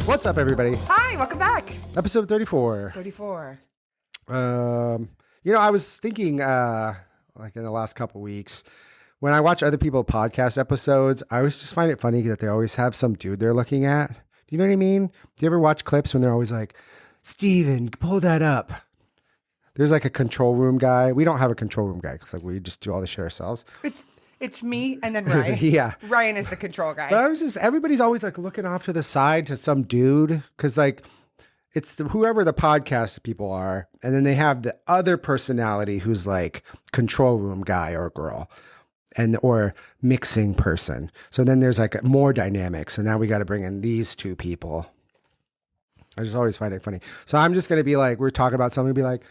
What's up, everybody? Hi, welcome back. Episode 34. 34. I was thinking, like in the last couple weeks, when I watch other people podcast episodes, I always just find it funny that they always have some dude they're looking at. Do you know what I mean? Do you ever watch clips when they're always like, Steven, pull that up? There's like a control room guy. We don't have a control room guy because we just do all the shit ourselves. It's me and then Ryan. Yeah. Ryan is the control guy. But everybody's always like looking off to the side to some dude because like it's whoever the podcast people are. And then they have the other personality who's like control room guy or girl or mixing person. So then there's like more dynamics. So now we got to bring in these two people. I just always find it funny. So I'm just going to be like, we're talking about something, be like,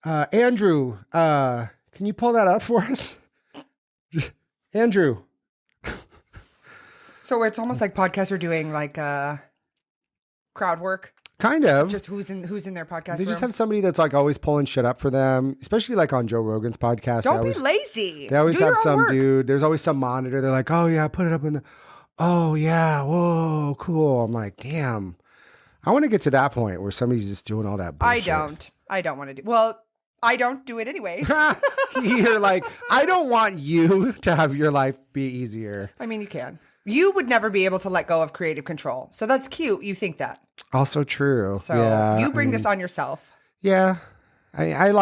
Andrew, can you pull that up for us? Andrew. So it's almost like podcasts are doing like crowd work. Kind of. Just who's in their podcast They room. just have somebody that's like always pulling shit up for them, especially like on Joe Rogan's podcast. Don't be lazy. They always Do have your own some work. dude. There's always some monitor. They're like, oh yeah, put it up in the, oh yeah, whoa, cool. I'm like, damn. I want to get to that point where somebody's just doing all that bullshit. I don't want to do. Well, I don't do it anyway. You're like, I don't want you to have your life be easier. I mean, you can. You would never be able to let go of creative control. So that's cute. You think that. Also true. So yeah, you bring this on yourself. Yeah. I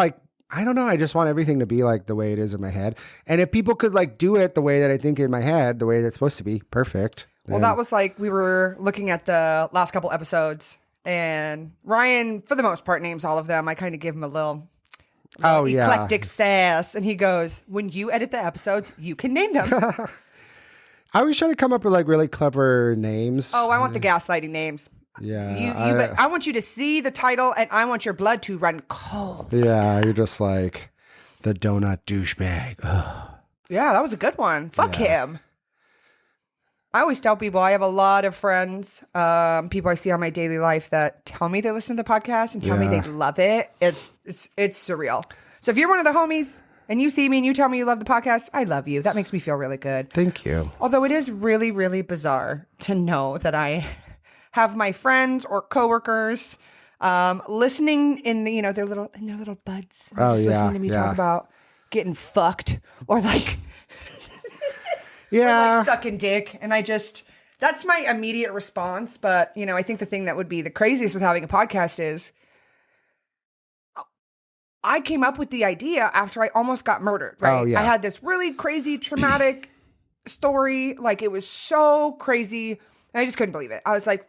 don't know. I just want everything to be like the way it is in my head. And if people could like do it the way that I think in my head, the way that's supposed to be, perfect. Well, that was like we were looking at the last couple episodes, and Ryan, for the most part, names all of them. I kind of give him a little eclectic sass, and he goes, "When you edit the episodes, you can name them." I always try to come up with like really clever names. Oh, I want the gaslighting names. Yeah. I want you to see the title, and I want your blood to run cold. Yeah, you're just like the donut douchebag. Ugh. Yeah, that was a good one. Fuck him. I always tell people I have a lot of friends, people I see on my daily life that tell me they listen to the podcast and tell me they love it. It's surreal. So if you're one of the homies and you see me and you tell me you love the podcast, I love you. That makes me feel really good. Thank you. Although it is really, really bizarre to know that I have my friends or coworkers listening in their little buds. Listening to me talk about getting fucked or like. Yeah. Or like sucking dick. And that's my immediate response. But, I think the thing that would be the craziest with having a podcast is I came up with the idea after I almost got murdered, right? Oh, yeah. I had this really crazy, traumatic story. Like, it was so crazy. And I just couldn't believe it. I was like,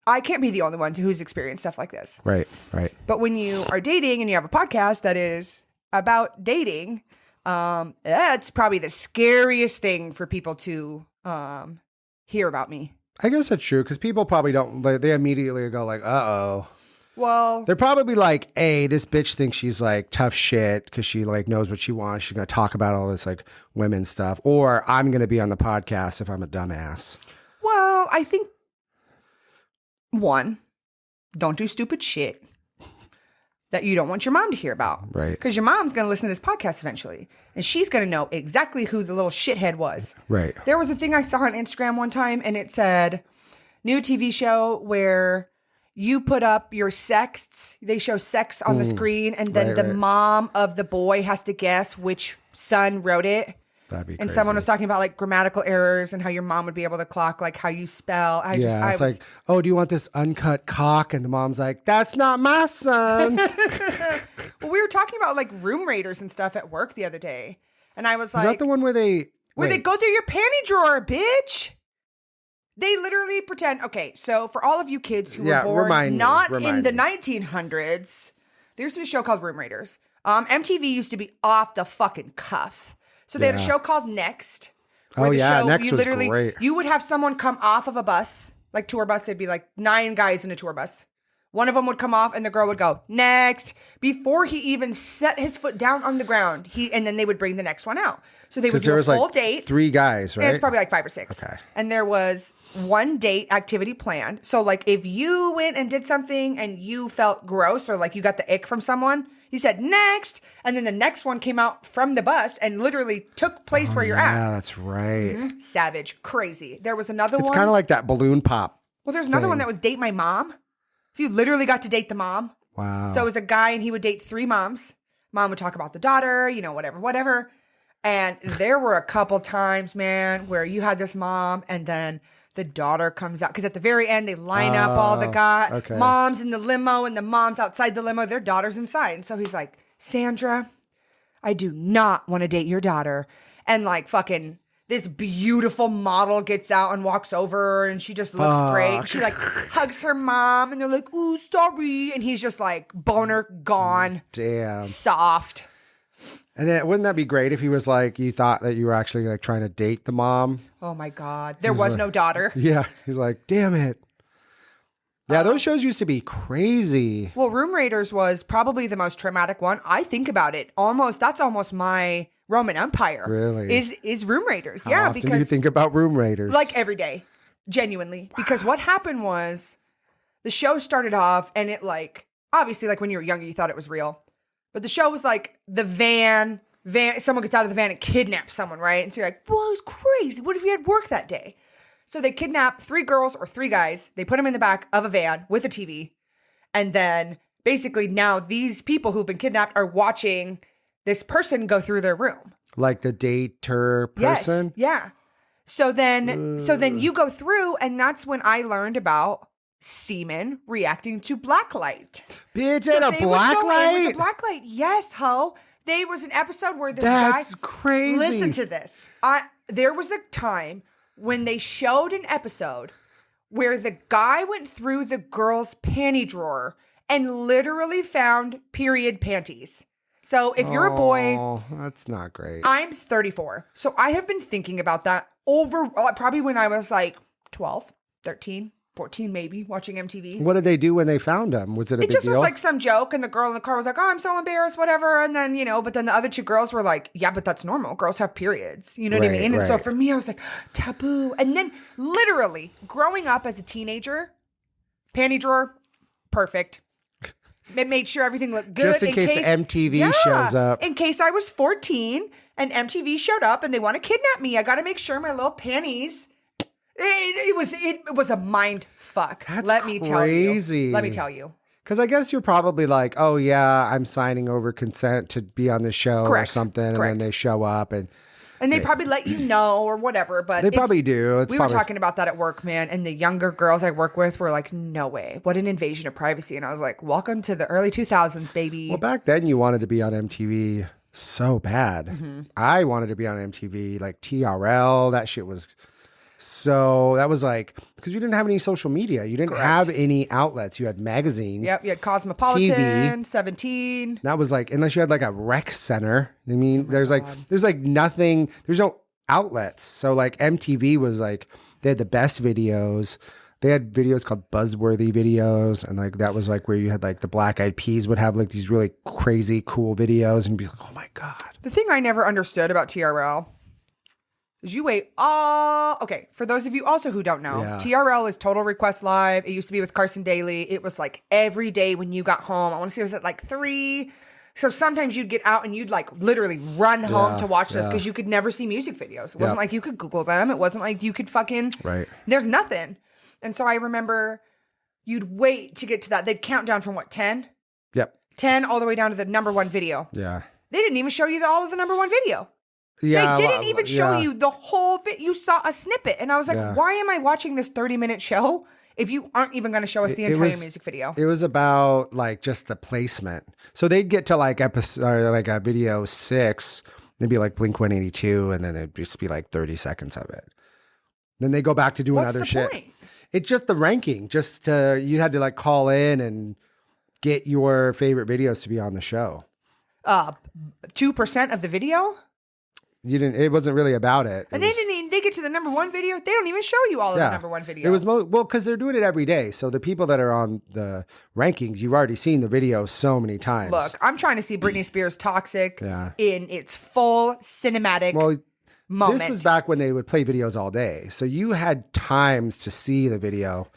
I can't be the only one who's experienced stuff like this. Right. But when you are dating and you have a podcast that is about dating, that's probably the scariest thing for people to hear about me. I guess that's true because people probably don't. They immediately go like, "Uh-oh." Well, They're probably like, "Hey, this bitch thinks she's like tough shit because she like knows what she wants. She's gonna talk about all this like women stuff." Or I'm gonna be on the podcast if I'm a dumbass. well, I think one, don't do stupid shit that you don't want your mom to hear about. Right. Because your mom's going to listen to this podcast eventually. And she's going to know exactly who the little shithead was. Right. There was a thing I saw on Instagram one time, and it said, new TV show where you put up your sexts. They show sex on the screen, and then the mom of the boy has to guess which son wrote it. That'd be And crazy. someone was talking about like grammatical errors and how your mom would be able to clock like how you spell. It's like, oh, do you want this uncut cock? And the mom's like, that's not my son. Well, we were talking about like room raiders and stuff at work the other day, and I was like, Is that the one where they they go through your panty drawer, bitch? They literally pretend. Okay, so for all of you kids who were born in the 1900s, there used to be a show called Room Raiders. MTV used to be off the fucking cuff. So they had a show called Next. Next was great. You would have someone come off of a bus, like tour bus. There'd be like 9 guys in a tour bus. One of them would come off and the girl would go, next. Before he even set his foot down on the ground, and then they would bring the next one out. So they would do a full date. 3 guys, right? It's probably like 5 or 6. Okay. And there was one date activity planned. So like if you went and did something and you felt gross or like you got the ick from someone, you said next. And then the next one came out from the bus and literally took place where you're at. Yeah, that's right. Savage. Crazy. There was another one. It's kind of like that balloon pop Well, there's another one thing. that was Date My Mom. So you literally got to date the mom. Wow. So it was a guy and he would date 3 moms. Mom would talk about the daughter, whatever. And there were a couple times, man, where you had this mom and then the daughter comes out. Because at the very end, they line up all the okay. moms in the limo and the moms outside the limo. Their daughter's inside. And so he's like, Sandra, I do not want to date your daughter. And like fucking this beautiful model gets out and walks over and she just looks great. She like hugs her mom and they're like, ooh, sorry. And he's just like boner gone. Damn. Soft. And then wouldn't that be great if he was like, you thought that you were actually like trying to date the mom? Oh my God. There was no daughter. Yeah. He's like, damn it. Yeah, those shows used to be crazy. Well, Room Raiders was probably the most traumatic one. I think about it. That's almost my Roman Empire. Really? Is Room Raiders. How yeah, often because do you think about Room Raiders? like every day. Genuinely. Because what happened was the show started off and it like obviously like when you were younger you thought it was real. But the show was like the van, someone gets out of the van and kidnaps someone, right? And so you're like, well, it's crazy. What if you had work that day? So they kidnap 3 girls or 3 guys. They put them in the back of a van with a TV. And then basically now these people who've been kidnapped are watching this person go through their room. like the dater person? Yes, yeah. So then you go through and that's when I learned about semen reacting to blacklight. Bitch, So and a they would go in blacklight? with a blacklight. Yes, ho. There was an episode where this That's guy. crazy. Listen to this. There was a time when they showed an episode where the guy went through the girl's panty drawer and literally found period panties. So if you're a boy, Oh, that's not great. I'm 34. So I have been thinking about that probably when I was like 12, 13, 14 maybe, watching MTV. What did they do when they found him? Was it a It big just deal? was like some joke, and the girl in the car was like, oh, I'm so embarrassed, whatever. And then, but then the other 2 girls were like, yeah, but that's normal. Girls have periods. You know what I Right, mean? And so right. for me, I was like, taboo. And then literally growing up as a teenager, panty drawer, perfect. It made sure everything looked good. Just in case MTV shows up. In case I was 14 and MTV showed up and they want to kidnap me, I got to make sure my little panties. It was a mind fuck. That's Let me tell you. crazy. Let me tell you. Because I guess you're probably like, oh, yeah, I'm signing over consent to be on the show Correct. or something. And Correct. then they show up and they probably let you know or whatever, but they probably do. We were talking about that at work, man, and the younger girls I work with were like, no way. What an invasion of privacy. And I was like, welcome to the early 2000s, baby. Well, back then you wanted to be on MTV so bad. Mm-hmm. I wanted to be on MTV, like TRL. That shit was so, that was like, because you didn't have any social media. You didn't have any outlets. You had magazines. Yep, you had Cosmopolitan, TV. 17. That was like, unless you had like a rec center. I mean, there's like nothing, there's no outlets. So like MTV was like, they had the best videos. They had videos called buzzworthy videos. And like, that was like where you had like the Black Eyed Peas would have like these really crazy, cool videos and be like, oh my God. The thing I never understood about TRL is you wait. Okay, for those of you also who don't know, Yeah. TRL is Total Request Live. It used to be with Carson Daly. It was like every day when you got home. I want to say it was at like 3. So sometimes you'd get out and you'd like literally run home to watch this because you could never see music videos. It wasn't like you could Google them. It wasn't like you could Right. There's nothing. And so I remember you'd wait to get to that. They'd count down from 10? Yep. 10 all the way down to the number 1 video. Yeah. They didn't even show you all of the number 1 video. Yeah. They didn't even show yeah. you the whole video. You saw a snippet. And I was like, Yeah. why am I watching this 30-minute show if you aren't even going to show us the entire music video? It was about like just the placement. So they'd get to like episode or like a video 6, they'd be like Blink 182, and then it'd just be like 30 seconds of it. Then they go back to doing What's other the shit. point? It's just the ranking. Just you had to like call in and get your favorite videos to be on the show. 2% of the video? You didn't. It wasn't really about it. And they get to the number 1 video. They don't even show you all of the number 1 video. It was well because they're doing it every day. So the people that are on the rankings, you've already seen the video so many times. Look, I'm trying to see Britney Spears Toxic Yeah. in its full cinematic moment. This was back when they would play videos all day. So you had times to see the video.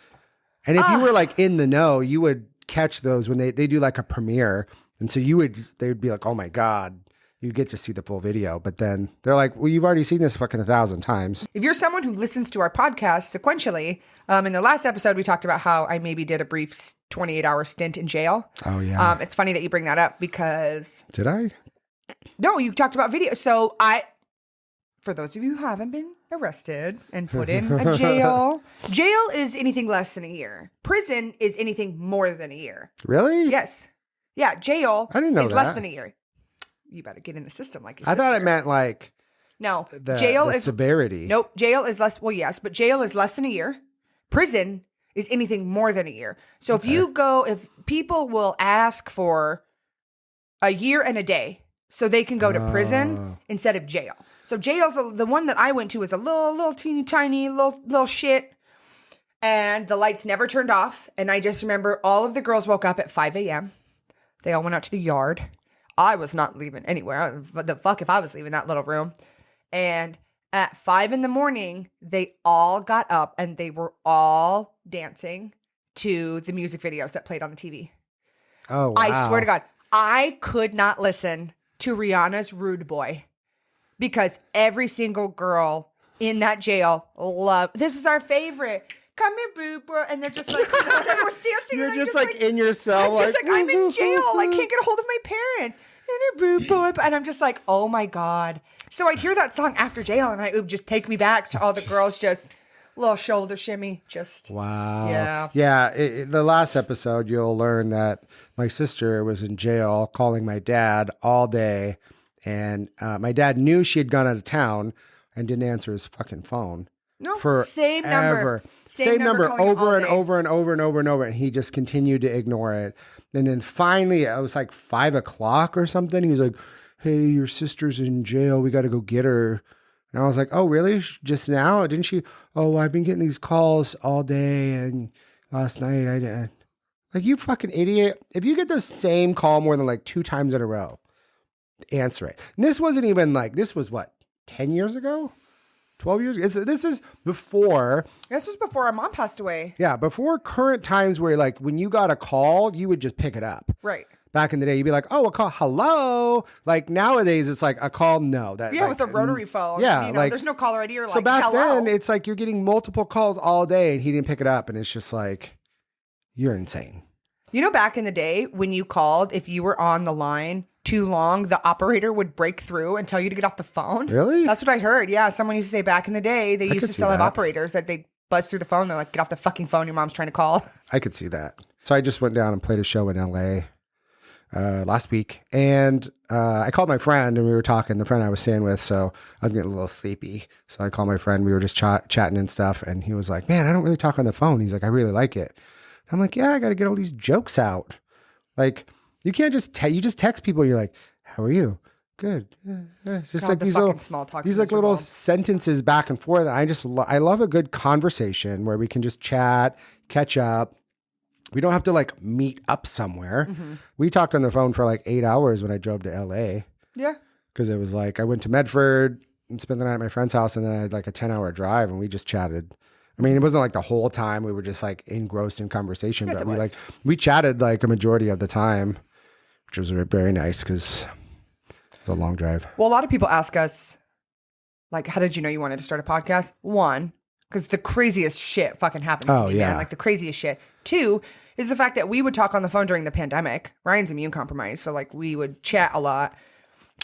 And if you were like in the know, you would catch those when they do like a premiere. And so they would be like, oh my God, you get to see the full video. But then they're like, well, you've already seen this fucking 1,000 times. If you're someone who listens to our podcast sequentially, in the last episode, we talked about how I maybe did a brief 28-hour stint in jail. Oh, yeah. It's funny that you bring that up because... Did I? No, you talked about video. So for those of you who haven't been arrested and put in a jail is anything less than a year. Prison is anything more than a year. Really? Yes. Yeah, jail I didn't know is that. less than a year. You better get in the system like your I thought it sister. meant like No, the jail is severity. Nope, jail is less. Well, yes, but jail is less than a year. Prison is anything more than a year. So if people will ask for a year and a day so they can go to prison instead of jail. So jail's the one that I went to was a little teeny tiny little shit. And the lights never turned off. And I just remember all of the girls woke up at 5 a.m. They all went out to the yard. I was not leaving anywhere. What the fuck if I was leaving that little room? And at 5 a.m, they all got up and they were all dancing to the music videos that played on the TV. Oh, wow. I swear to God, I could not listen to Rihanna's Rude Boy because every single girl in that jail loved, this is our favorite. Come here, Rude Boy. And they're just like, you know, and we're dancing. You're and I'm just like in your cell. I'm just like, I'm in jail. I can't get a hold of my parents. And a Rude Boy. And I'm just like, oh my God. So I'd hear that song after jail and it would just take me back to all the girls just little shoulder shimmy. Just Wow. Yeah. Yeah. The last episode, you'll learn that my sister was in jail calling my dad all day. And my dad knew she had gone out of town and didn't answer his fucking phone. No, For same number. Same number calling over all and day. over and over and over and over. And he just continued to ignore it. And then finally, it was like 5 o'clock or something. He was like, hey, your sister's in jail. We got to go get her. And I was like, oh, really? Just now? Didn't she? Oh, I've been getting these calls all day. And last night I didn't. Like, you fucking idiot. If you get the same call more than like 2 times in a row, answer it. And this wasn't even like, this was what, 10 years ago? 12 years ago? This is before. This was before our mom passed away. Yeah, before current times where like when you got a call, you would just pick it up. Right. Back in the day, you'd be like, oh, a call, hello. Like nowadays, it's like a call, no. That Yeah, like, with a rotary phone. Yeah, You know, like, there's no caller ID or so like, back hello. then, it's like you're getting multiple calls all day and he didn't pick it up. And it's just like, you're insane. You know, back in the day when you called, if you were on the line too long, the operator would break through and tell you to get off the phone. Really? That's what I heard. Yeah. Someone used to say back in the day, they used could to see still have that. operators that they buzz through the phone. They're like, get off the fucking phone. Your mom's trying to call. I could see that. So I just went down and played a show in LA last week. And I called my friend and we were talking, the friend I was staying with. So I was getting a little sleepy. So I called my friend. We were just chatting and stuff. And he was like, man, I don't really talk on the phone. He's like, I really like it. I'm like, yeah, I got to get all these jokes out. Like, you can't just you just text people. You're like, how are you? Good. It's just God, like the these fucking little small talk these is like little miserable. sentences back and forth. I just I love a good conversation where we can just chat, catch up. We don't have to like meet up somewhere. Mm-hmm. We talked on the phone for like 8 hours when I drove to LA Yeah. because it was like I went to Medford and spent the night at my friend's house, and then I had like a 10-hour drive, and we just chatted. I mean, it wasn't like the whole time we were just like engrossed in conversation, Yes, but it was. we chatted like a majority of the time, which was very nice because it was a long drive. Well, a lot of people ask us, like, how did you know you wanted to start a podcast? One, because the craziest shit fucking happens to Oh, me, yeah. man. Like, the craziest shit. Two is the fact that we would talk on the phone during the pandemic. Ryan's immune compromised, so, like, we would chat a lot.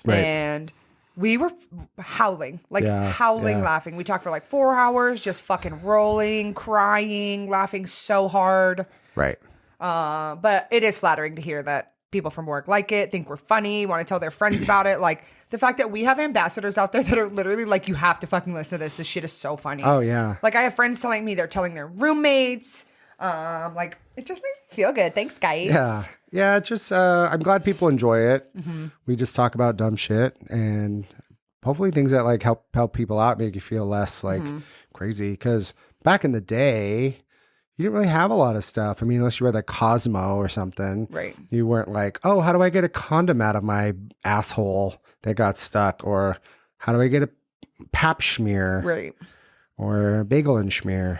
Right. And we were howling, Yeah, laughing. We talked for, like, 4 hours, just fucking rolling, crying, laughing so hard. Right. But it is flattering to hear that people from work like it, think we're funny, want to tell their friends about it. Like the fact that we have ambassadors out there that are literally like, you have to fucking listen to this. This shit is so funny. Oh, yeah. Like I have friends telling me they're telling their roommates. Like it just makes me feel good. Thanks, guys. Yeah. Yeah. It's just, I'm glad people enjoy it. Mm-hmm. We just talk about dumb shit and hopefully things that like help people out, make you feel less like crazy. Cause back in the day, you didn't really have a lot of stuff. I mean, unless you read like Cosmo or something. Right. You weren't like, oh, how do I get a condom out of my asshole that got stuck? Or how do I get a pap schmear? Right. Or bagel and schmear?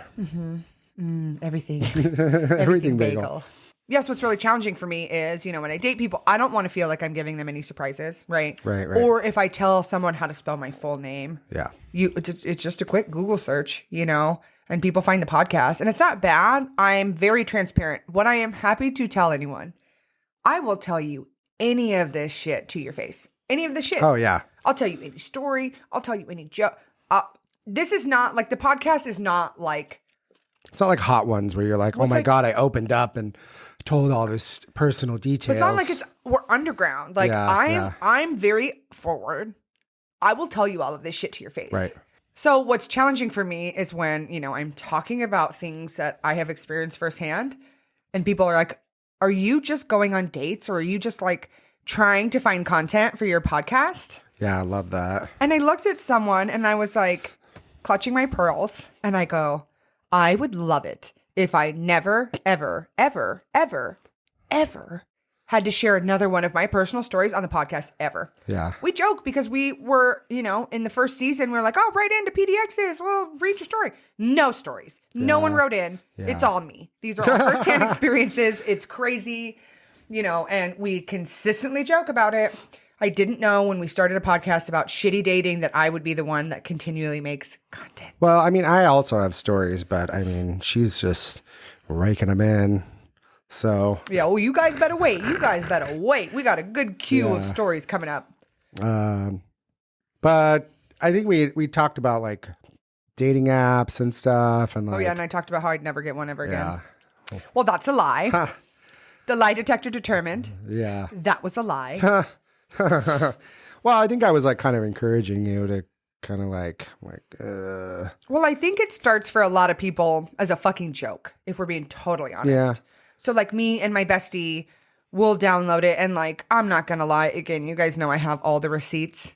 Everything. Everything bagel. yes, what's really challenging for me is, when I date people, I don't want to feel like I'm giving them any surprises, right? Right. Or if I tell someone how to spell my full name, Yeah. it's just a quick Google search, and people find the podcast. And it's not bad. I'm very transparent. What I am happy to tell anyone, I will tell you any of this shit to your face. Any of the shit. Oh, yeah. I'll tell you any story. I'll tell you any joke. This is not like the podcast is not like. It's not like Hot Ones where you're like, oh my God, I opened up and told all this personal details. It's not like we're underground. Like I'm very forward. I will tell you all of this shit to your face. Right. So what's challenging for me is when, I'm talking about things that I have experienced firsthand and people are like, are you just going on dates or are you just like trying to find content for your podcast? Yeah, I love that. And I looked at someone and I was like clutching my pearls and I go, I would love it if I never, ever, ever, ever, ever had to share another one of my personal stories on the podcast ever. Yeah. We joke because we were, in the first season, we were like, oh, write into PDXs. Well, read your story. No stories. No one wrote in. Yeah. It's all me. These are all firsthand experiences. It's crazy, and we consistently joke about it. I didn't know when we started a podcast about shitty dating that I would be the one that continually makes content. Well, I mean, I also have stories, but I mean, she's just raking them in. So yeah, well, you guys better wait. We got a good queue of stories coming up. But I think we talked about like dating apps and stuff, and like, oh yeah, and I talked about how I'd never get one ever again. Yeah. Well, that's a lie. The lie detector determined. Yeah. That was a lie. Well, I think I was like kind of encouraging you to kind of like. Well, I think it starts for a lot of people as a fucking joke, if we're being totally honest. Yeah. So like me and my bestie will download it and like, I'm not going to lie. Again, you guys know I have all the receipts.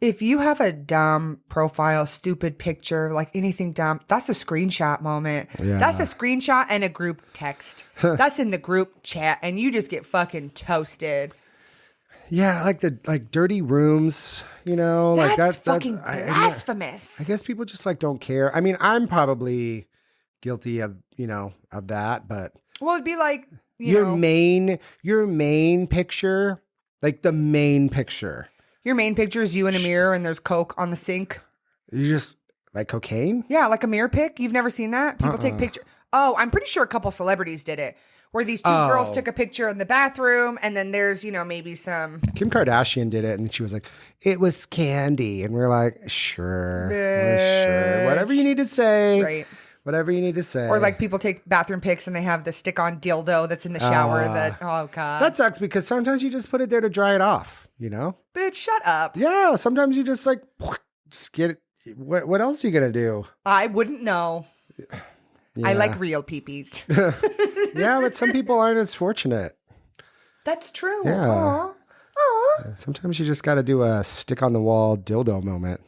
If you have a dumb profile, stupid picture, like anything dumb, that's a screenshot moment. Yeah. That's a screenshot and a group text. That's in the group chat and you just get fucking toasted. Yeah, like the dirty rooms, like That's that. fucking blasphemous. I guess people just like don't care. I mean, I'm probably guilty of of that, but Well, it'd be like your main picture, like the main picture. Your main picture is you in a mirror and there's Coke on the sink. You just like cocaine? Yeah, like a mirror pic. You've never seen that? People take pictures. Oh, I'm pretty sure a couple celebrities did it. Where these two girls took a picture in the bathroom and then there's, maybe some. Kim Kardashian did it and she was like, it was candy. And we're like, sure. Sure. Whatever you need to say. Right. Whatever you need to say. Or like people take bathroom pics and they have the stick-on dildo that's in the shower oh, God. That sucks because sometimes you just put it there to dry it off, Bitch, shut up. Yeah, sometimes you just like, just get it. What else are you going to do? I wouldn't know. Yeah. I like real peepees. Yeah, but some people aren't as fortunate. That's true. Yeah. Aww. Sometimes you just got to do a stick on the wall dildo moment.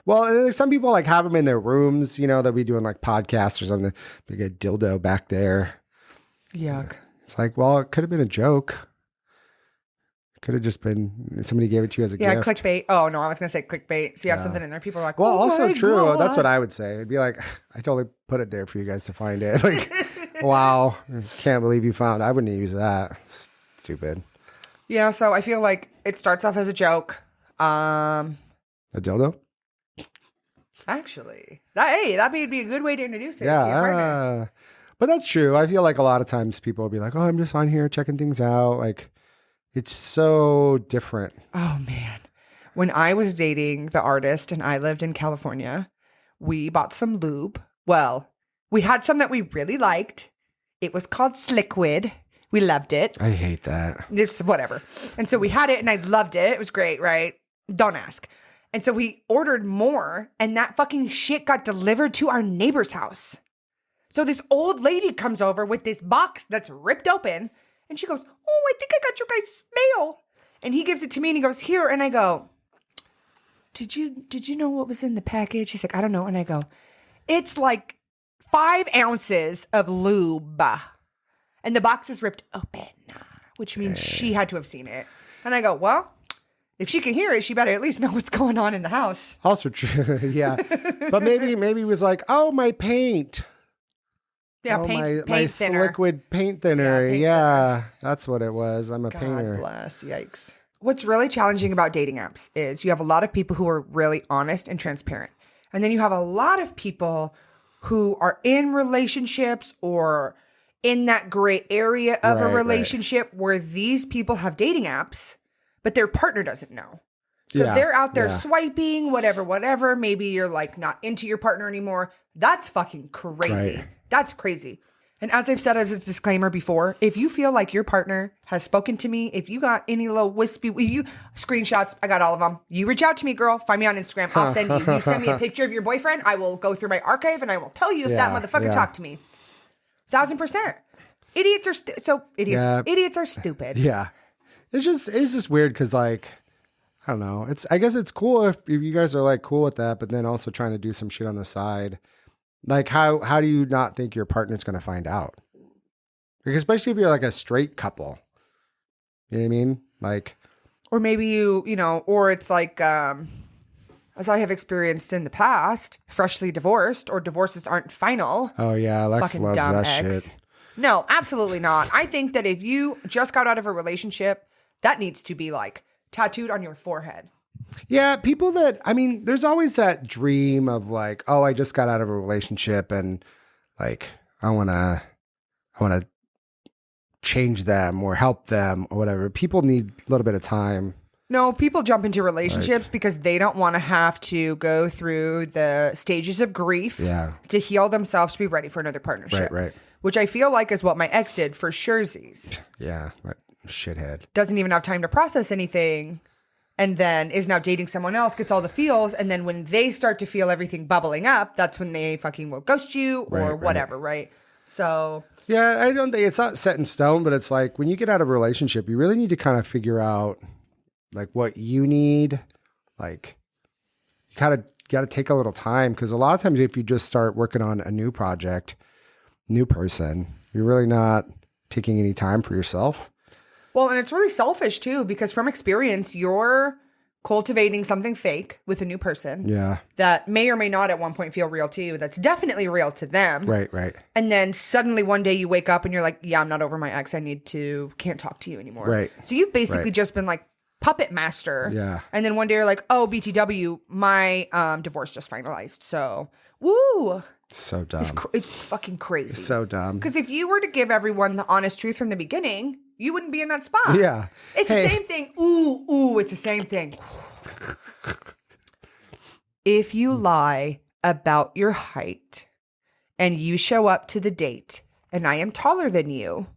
Well, some people like have them in their rooms, they'll be doing like podcasts or something. Big a dildo back there. Yuck. It's like, well, it could have been a joke. It could have just been somebody gave it to you as a gift. Yeah, clickbait. Oh, no, I was going to say clickbait. So you have something in there. People are like, well, oh also my true. God. That's what I would say. It'd be like, I totally put it there for you guys to find it. Like, wow, can't believe you found. I wouldn't use that. Stupid. Yeah, so I feel like it starts off as a joke. A dildo? Actually, that would be a good way to introduce it to your partner. But that's true. I feel like a lot of times people will be like, oh, I'm just on here checking things out. Like, it's so different. Oh, man. When I was dating the artist and I lived in California, we bought some lube. Well, we had some that we really liked. It was called Sliquid. We loved it. I hate that. It's whatever. And so we had it and I loved it. It was great, right? Don't ask. And so we ordered more and that fucking shit got delivered to our neighbor's house. So this old lady comes over with this box that's ripped open and she goes, oh, I think I got your guys' mail. And he gives it to me and he goes, here. And I go, did you know what was in the package? He's like, I don't know. And I go, it's like 5 ounces of lube. And the box is ripped open, which means she had to have seen it. And I go, well, if she can hear it, she better at least know what's going on in the house. Also true. Yeah. But maybe it was like, oh, my paint. Yeah, Oh, paint my thinner. liquid paint thinner. Yeah, paint Yeah, that's what it was. I'm a God painter. bless. Yikes. What's really challenging about dating apps is you have a lot of people who are really honest and transparent. And then you have a lot of people who are in relationships or in that gray area of a Right, right. relationship where these people have dating apps, but their partner doesn't know. So Yeah, they're out there yeah. swiping, whatever. Maybe you're like not into your partner anymore. That's fucking crazy. Right. That's crazy. And as I've said as a disclaimer before, if you feel like your partner has spoken to me, if you got any little wispy, screenshots, I got all of them. You reach out to me, girl. Find me on Instagram. I'll send you. You send me a picture of your boyfriend. I will go through my archive and I will tell you if that Yeah, motherfucker yeah. talked to me. 1000%. Idiots are idiots. Yeah. Idiots are stupid. Yeah. It's just weird because, like, I don't know. I guess it's cool if you guys are like cool with that, but then also trying to do some shit on the side. Like, how do you not think your partner's going to find out? Like, especially if you're like a straight couple. You know what I mean? Like, Or maybe or it's like, as I have experienced in the past, freshly divorced or divorces aren't final. oh yeah, Lex Fucking loves dumb that ex. shit. No, absolutely not. I think that if you just got out of a relationship, that needs to be like tattooed on your forehead. Yeah, people there's always that dream of like, oh, I just got out of a relationship and like I wanna change them or help them or whatever. People need a little bit of time. No, people jump into relationships because they don't want to have to go through the stages of grief Yeah. to heal themselves to be ready for another partnership. Right. Which I feel like is what my ex did for surezies. Yeah. That shithead. Doesn't even have time to process anything. And then is now dating someone else, gets all the feels. And then when they start to feel everything bubbling up, that's when they fucking will ghost you or Right. whatever, right? So Yeah, I don't think it's not set in stone, but it's like when you get out of a relationship, you really need to kind of figure out like what you need. Like you got to take a little time because a lot of times if you just start working on a new project, new person, you're really not taking any time for yourself. well, and it's really selfish too, because from experience, you're cultivating something fake with a new person Yeah. that may or may not at one point feel real to you. That's definitely real to them. Right. And then suddenly one day you wake up and you're like, yeah, I'm not over my ex. Can't talk to you anymore. Right. So you've basically Right. just been like puppet master. Yeah. And then one day you're like, oh, BTW, my divorce just finalized. So, woo. So dumb. It's fucking crazy. So dumb. Because if you were to give everyone the honest truth from the beginning, you wouldn't be in that spot. Yeah. It's Hey. the same thing. Ooh, it's the same thing. If you lie about your height and you show up to the date and I am taller than you,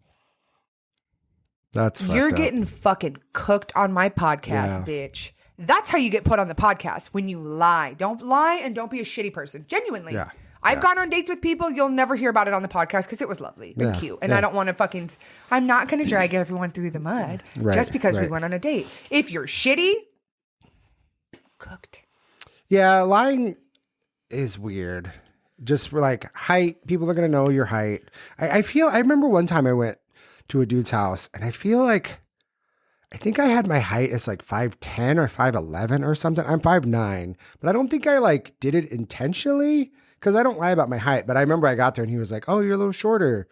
That's you're fucked up. getting fucking cooked on my podcast, bitch. That's how you get put on the podcast, when you lie. Don't lie and don't be a shitty person. Genuinely. Yeah. I've gone on dates with people. You'll never hear about it on the podcast because it was lovely and Yeah. cute. And Yeah. I don't want to I'm not going to drag everyone through the mud Right, just because we right. went on a date. If you're shitty, cooked. Yeah, lying is weird. Just for like height, people are gonna know your height. I remember one time I went to a dude's house and I feel like I think I had my height as like 5'10" or 5'11" or something. I'm 5'9", but I don't think I like did it intentionally because I don't lie about my height. But I remember I got there and he was like, "Oh, you're a little shorter."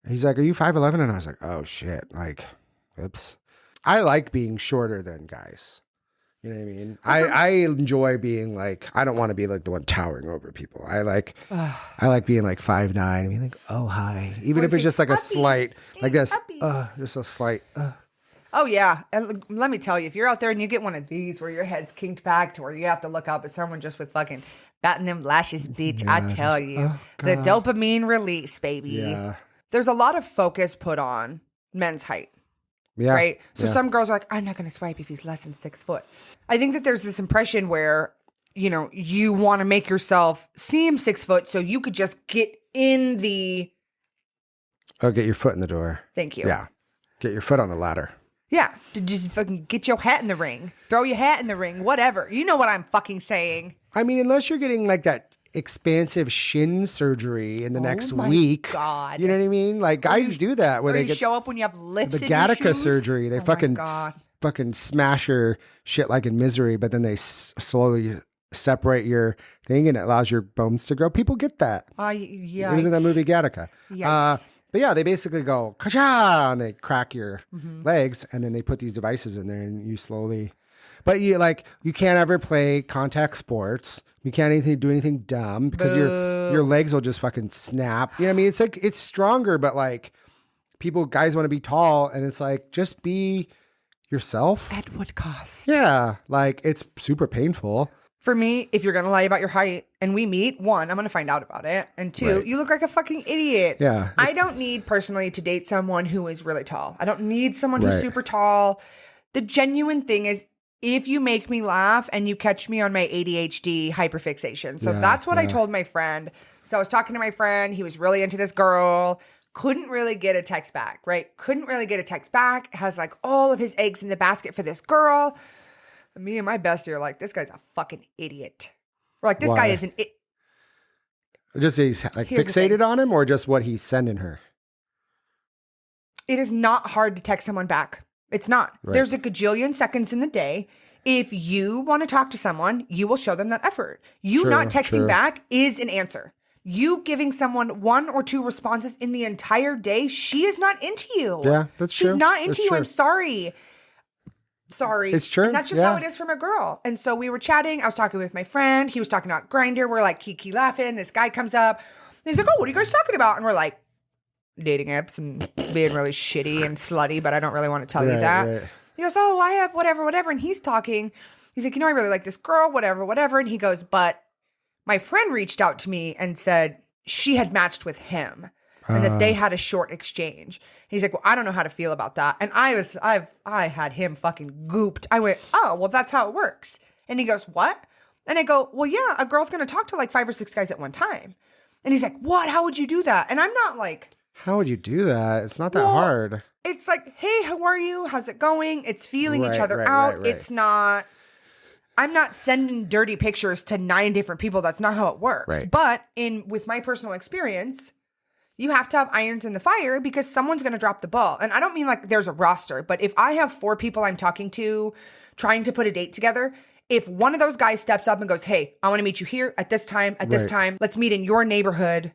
And he's like, "Are you 5'11"? And I was like, "Oh shit!" Like, oops. I like being shorter than guys. You know what I mean? I enjoy being like, I don't want to be like the one towering over people. I like being like 5'9" and being like, oh, hi. Even if it's just like a slight, like this, just a slight, Oh, yeah. And let me tell you, if you're out there and you get one of these where your head's kinked back to where you have to look up at someone just with fucking batting them lashes, bitch, I tell you. The dopamine release, baby. Yeah. There's a lot of focus put on men's height. Yeah. Right? So yeah. some girls are like, I'm not going to swipe if he's less than 6 foot. I think that there's this impression where, you want to make yourself seem 6 foot so you could just get in the. Oh, get your foot in the door. Thank you. Yeah. Get your foot on the ladder. Yeah. To just fucking get your hat in the ring. Throw your hat in the ring. Whatever. You know what I'm fucking saying. I mean, unless you're getting like that expansive shin surgery in the next my week. God. You know what I mean? Like guys do that where Or they you get show up when you have lifts the in your Gattaca shoes. surgery. They Oh my fucking God. fucking smash your shit like in Misery, but then they slowly separate your thing and it allows your bones to grow. People get that. Yeah. It was in that movie Gattaca. Yikes. But yeah, they basically go ka and they crack your legs, and then they put these devices in there, and you slowly. But you can't ever play contact sports. You can't do anything dumb because your legs will just fucking snap. You know what I mean? It's like it's stronger, but like guys want to be tall, and it's like just be yourself. At what cost? Yeah, like it's super painful. For me, if you're going to lie about your height and we meet, one, I'm going to find out about it. And two, Right. you look like a fucking idiot. Yeah. I don't need personally to date someone who is really tall. I don't need someone who's Right. super tall. The genuine thing is if you make me laugh and you catch me on my ADHD hyperfixation. So Yeah, that's what I yeah. told my friend. So I was talking to my friend. He was really into this girl. Couldn't really get a text back, right? Couldn't really get a text back. Has like all of his eggs in the basket for this girl. Me and my bestie are like, this guy's a fucking idiot. We're like, this guy Why? is an Just he's like Here's the thing. fixated on him, or just what he's sending her. It is not hard to text someone back. It's not. Right. There's a gajillion seconds in the day. If you want to talk to someone, you will show them that effort. You True, not texting true. back is an answer. You giving someone 1 or 2 responses in the entire day, she is not into you. Yeah, that's She's true. not into That's you. true. I'm sorry. Sorry. It's true, And that's just yeah. how it is from a girl. And so we were chatting. I was talking with my friend. He was talking about Grindr. We're like kiki laughing. This guy comes up. And he's like, oh, what are you guys talking about? And we're like, dating apps and being really shitty and slutty, but I don't really want to tell you Right, that. right. He goes, oh, I have whatever. And he's talking. He's like, I really like this girl, whatever. And he goes, but my friend reached out to me and said she had matched with him and that they had a short exchange. And he's like, well, I don't know how to feel about that. And I had him fucking gooped. I went, oh, well, that's how it works. And he goes, what? And I go, well, yeah, a girl's going to talk to like 5 or 6 guys at one time. And he's like, what? How would you do that? And I'm not like, How would you do that? It's not that Well, hard. it's like, hey, how are you? How's it going? It's feeling each Right, other right, out. right. It's not, I'm not sending dirty pictures to 9 different people. That's not how it works. Right. But with my personal experience, you have to have irons in the fire because someone's going to drop the ball. And I don't mean like there's a roster, but if I have 4 people I'm talking to trying to put a date together, if one of those guys steps up and goes, hey, I want to meet you here at this time, Right. let's meet in your neighborhood.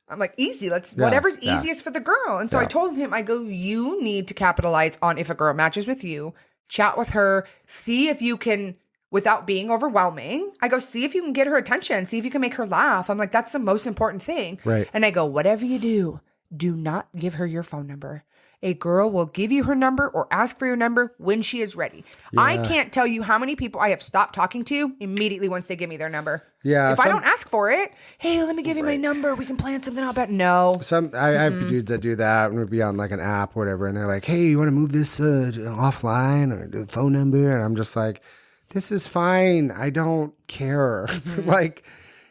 I'm like, easy. Whatever's yeah. easiest for the girl. And so I Yeah. told him, I go, you need to capitalize on if a girl matches with you, chat with her, see if you can, without being overwhelming, I go, see if you can get her attention, see if you can make her laugh. I'm like, that's the most important thing. Right. And I go, whatever you do not give her your phone number. A girl will give you her number or ask for your number when she is ready. I Yeah. can't tell you how many people I have stopped talking to immediately once they give me their number. Yeah, If I some- don't ask for it, hey, let me give you my number. We can plan something out. But no. I have dudes that do that and would be on like an app or whatever, and they're like, "Hey, you want to move this offline or do the phone number?" And I'm just like, "This is fine. I don't care." Like,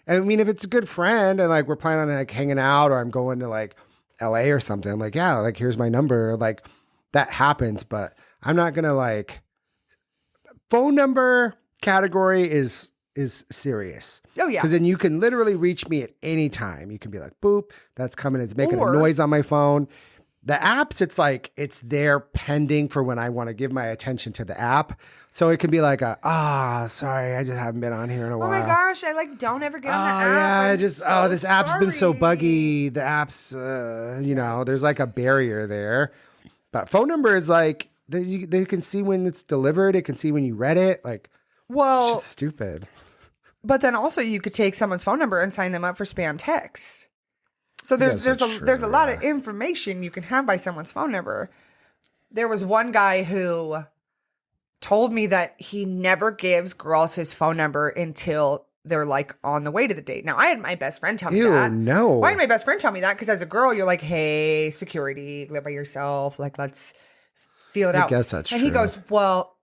I mean, if it's a good friend and like we're planning on like hanging out or I'm going to like LA or something, I'm like, "Yeah, like here's my number." Like that happens, but I'm not gonna like phone number category is serious. Oh, yeah. Because then you can literally reach me at any time. You can be like, boop, that's coming. It's making Or- a noise on my phone. The apps, it's like, it's there pending for when I want to give my attention to the app. So it can be like sorry, I just haven't been on here in a while. Oh my gosh, I like don't ever get Oh on the app. yeah, I'm this app's been so sorry. buggy. The app's, there's like a barrier there. But phone number is like, they can see when it's delivered. It can see when you read it. Like, it's Well, just stupid. but then also you could take someone's phone number and sign them up for spam texts. So there's Yes, that's there's a true, lot yeah. of information you can have by someone's phone number. There was one guy who told me that he never gives girls his phone number until they're like on the way to the date. Now I had my best friend tell me Ew, that. no. Why did my best friend tell me that? Because as a girl, you're like, hey, security, live by yourself. Like, let's feel it I out. guess that's and he true. goes, well,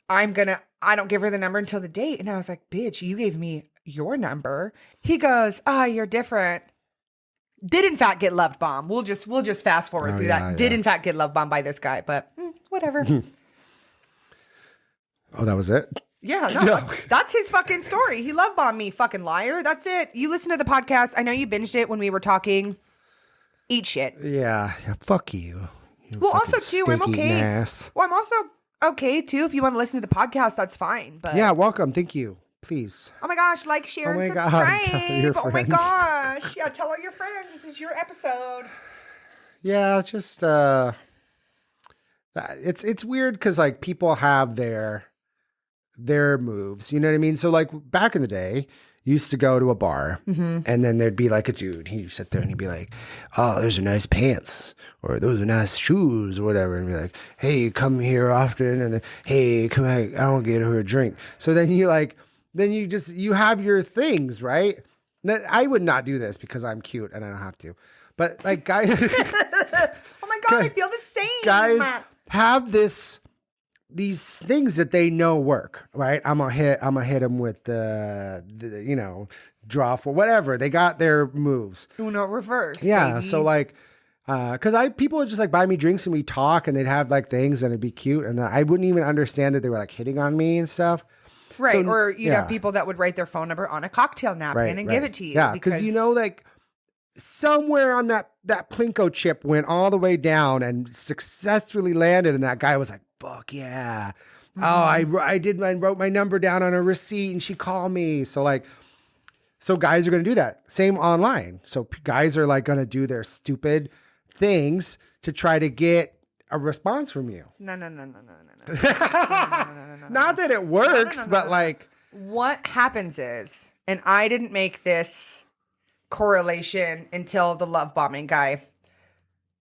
I don't give her the number until the date. And I was like, bitch, you gave me your number. He goes, you're different. Did in fact get love bombed. We'll just fast forward through yeah, that. Did yeah. in fact get love bombed by this guy, but whatever. Oh, that was it? Yeah, no, that's his fucking story. He love bombed me, fucking liar. That's it. You listen to the podcast. I know you binged it when we were talking. Eat shit. Yeah, fuck you. You Well, fucking also too, I'm steak-eating okay. ass. Well, I'm also okay too. If you want to listen to the podcast, that's fine. But Yeah, welcome. Thank you. please. Oh my gosh, like, share, Oh and my God, tell subscribe. your Oh my friends. gosh. Yeah, tell all your friends. This is your episode. Yeah, just it's weird because like people have their moves. You know what I mean? So like back in the day, you used to go to a bar and then there'd be like a dude. He'd sit there and he'd be like, "Oh, those are nice pants," or "Those are nice shoes," or whatever. And be like, "Hey, come here often," and then, "Hey, come back. I want to get her a drink." So then you have your things, right? I would not do this because I'm cute and I don't have to. But like guys, Oh my God, I feel the same. guys have these things that they know work, right? I'm gonna hit them with the draw for whatever. They got their moves. Uno reverse. Yeah. Baby. So like, cause people would just like buy me drinks and we talk and they'd have like things and it'd be cute. And I wouldn't even understand that they were like hitting on me and stuff. Right. So, or you'd yeah. have people that would write their phone number on a cocktail napkin and give it to you. Yeah. Cause like somewhere on that Plinko chip went all the way down and successfully landed. And that guy was like, "Fuck yeah. Oh, I wrote my number down on a receipt and she called me." So guys are going to do that. Same online. So guys are like going to do their stupid things to try to get a response from you. No. Not that it works, but like. What happens is, and I didn't make this correlation until the love bombing guy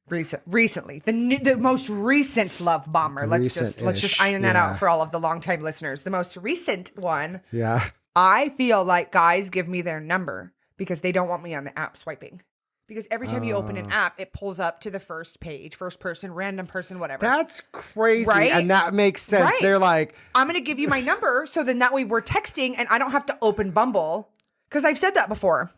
recently, the most recent love bomber. Let's just iron that out for all of the longtime listeners. The most recent one. Yeah. I feel like guys give me their number because they don't want me on the app swiping. Because every time you open an app, it pulls up to the first page, first person, random person, whatever. That's crazy. Right? And that makes sense. Right. They're like, "I'm going to give you my number so then that way we're texting and I don't have to open Bumble." Because I've said that before.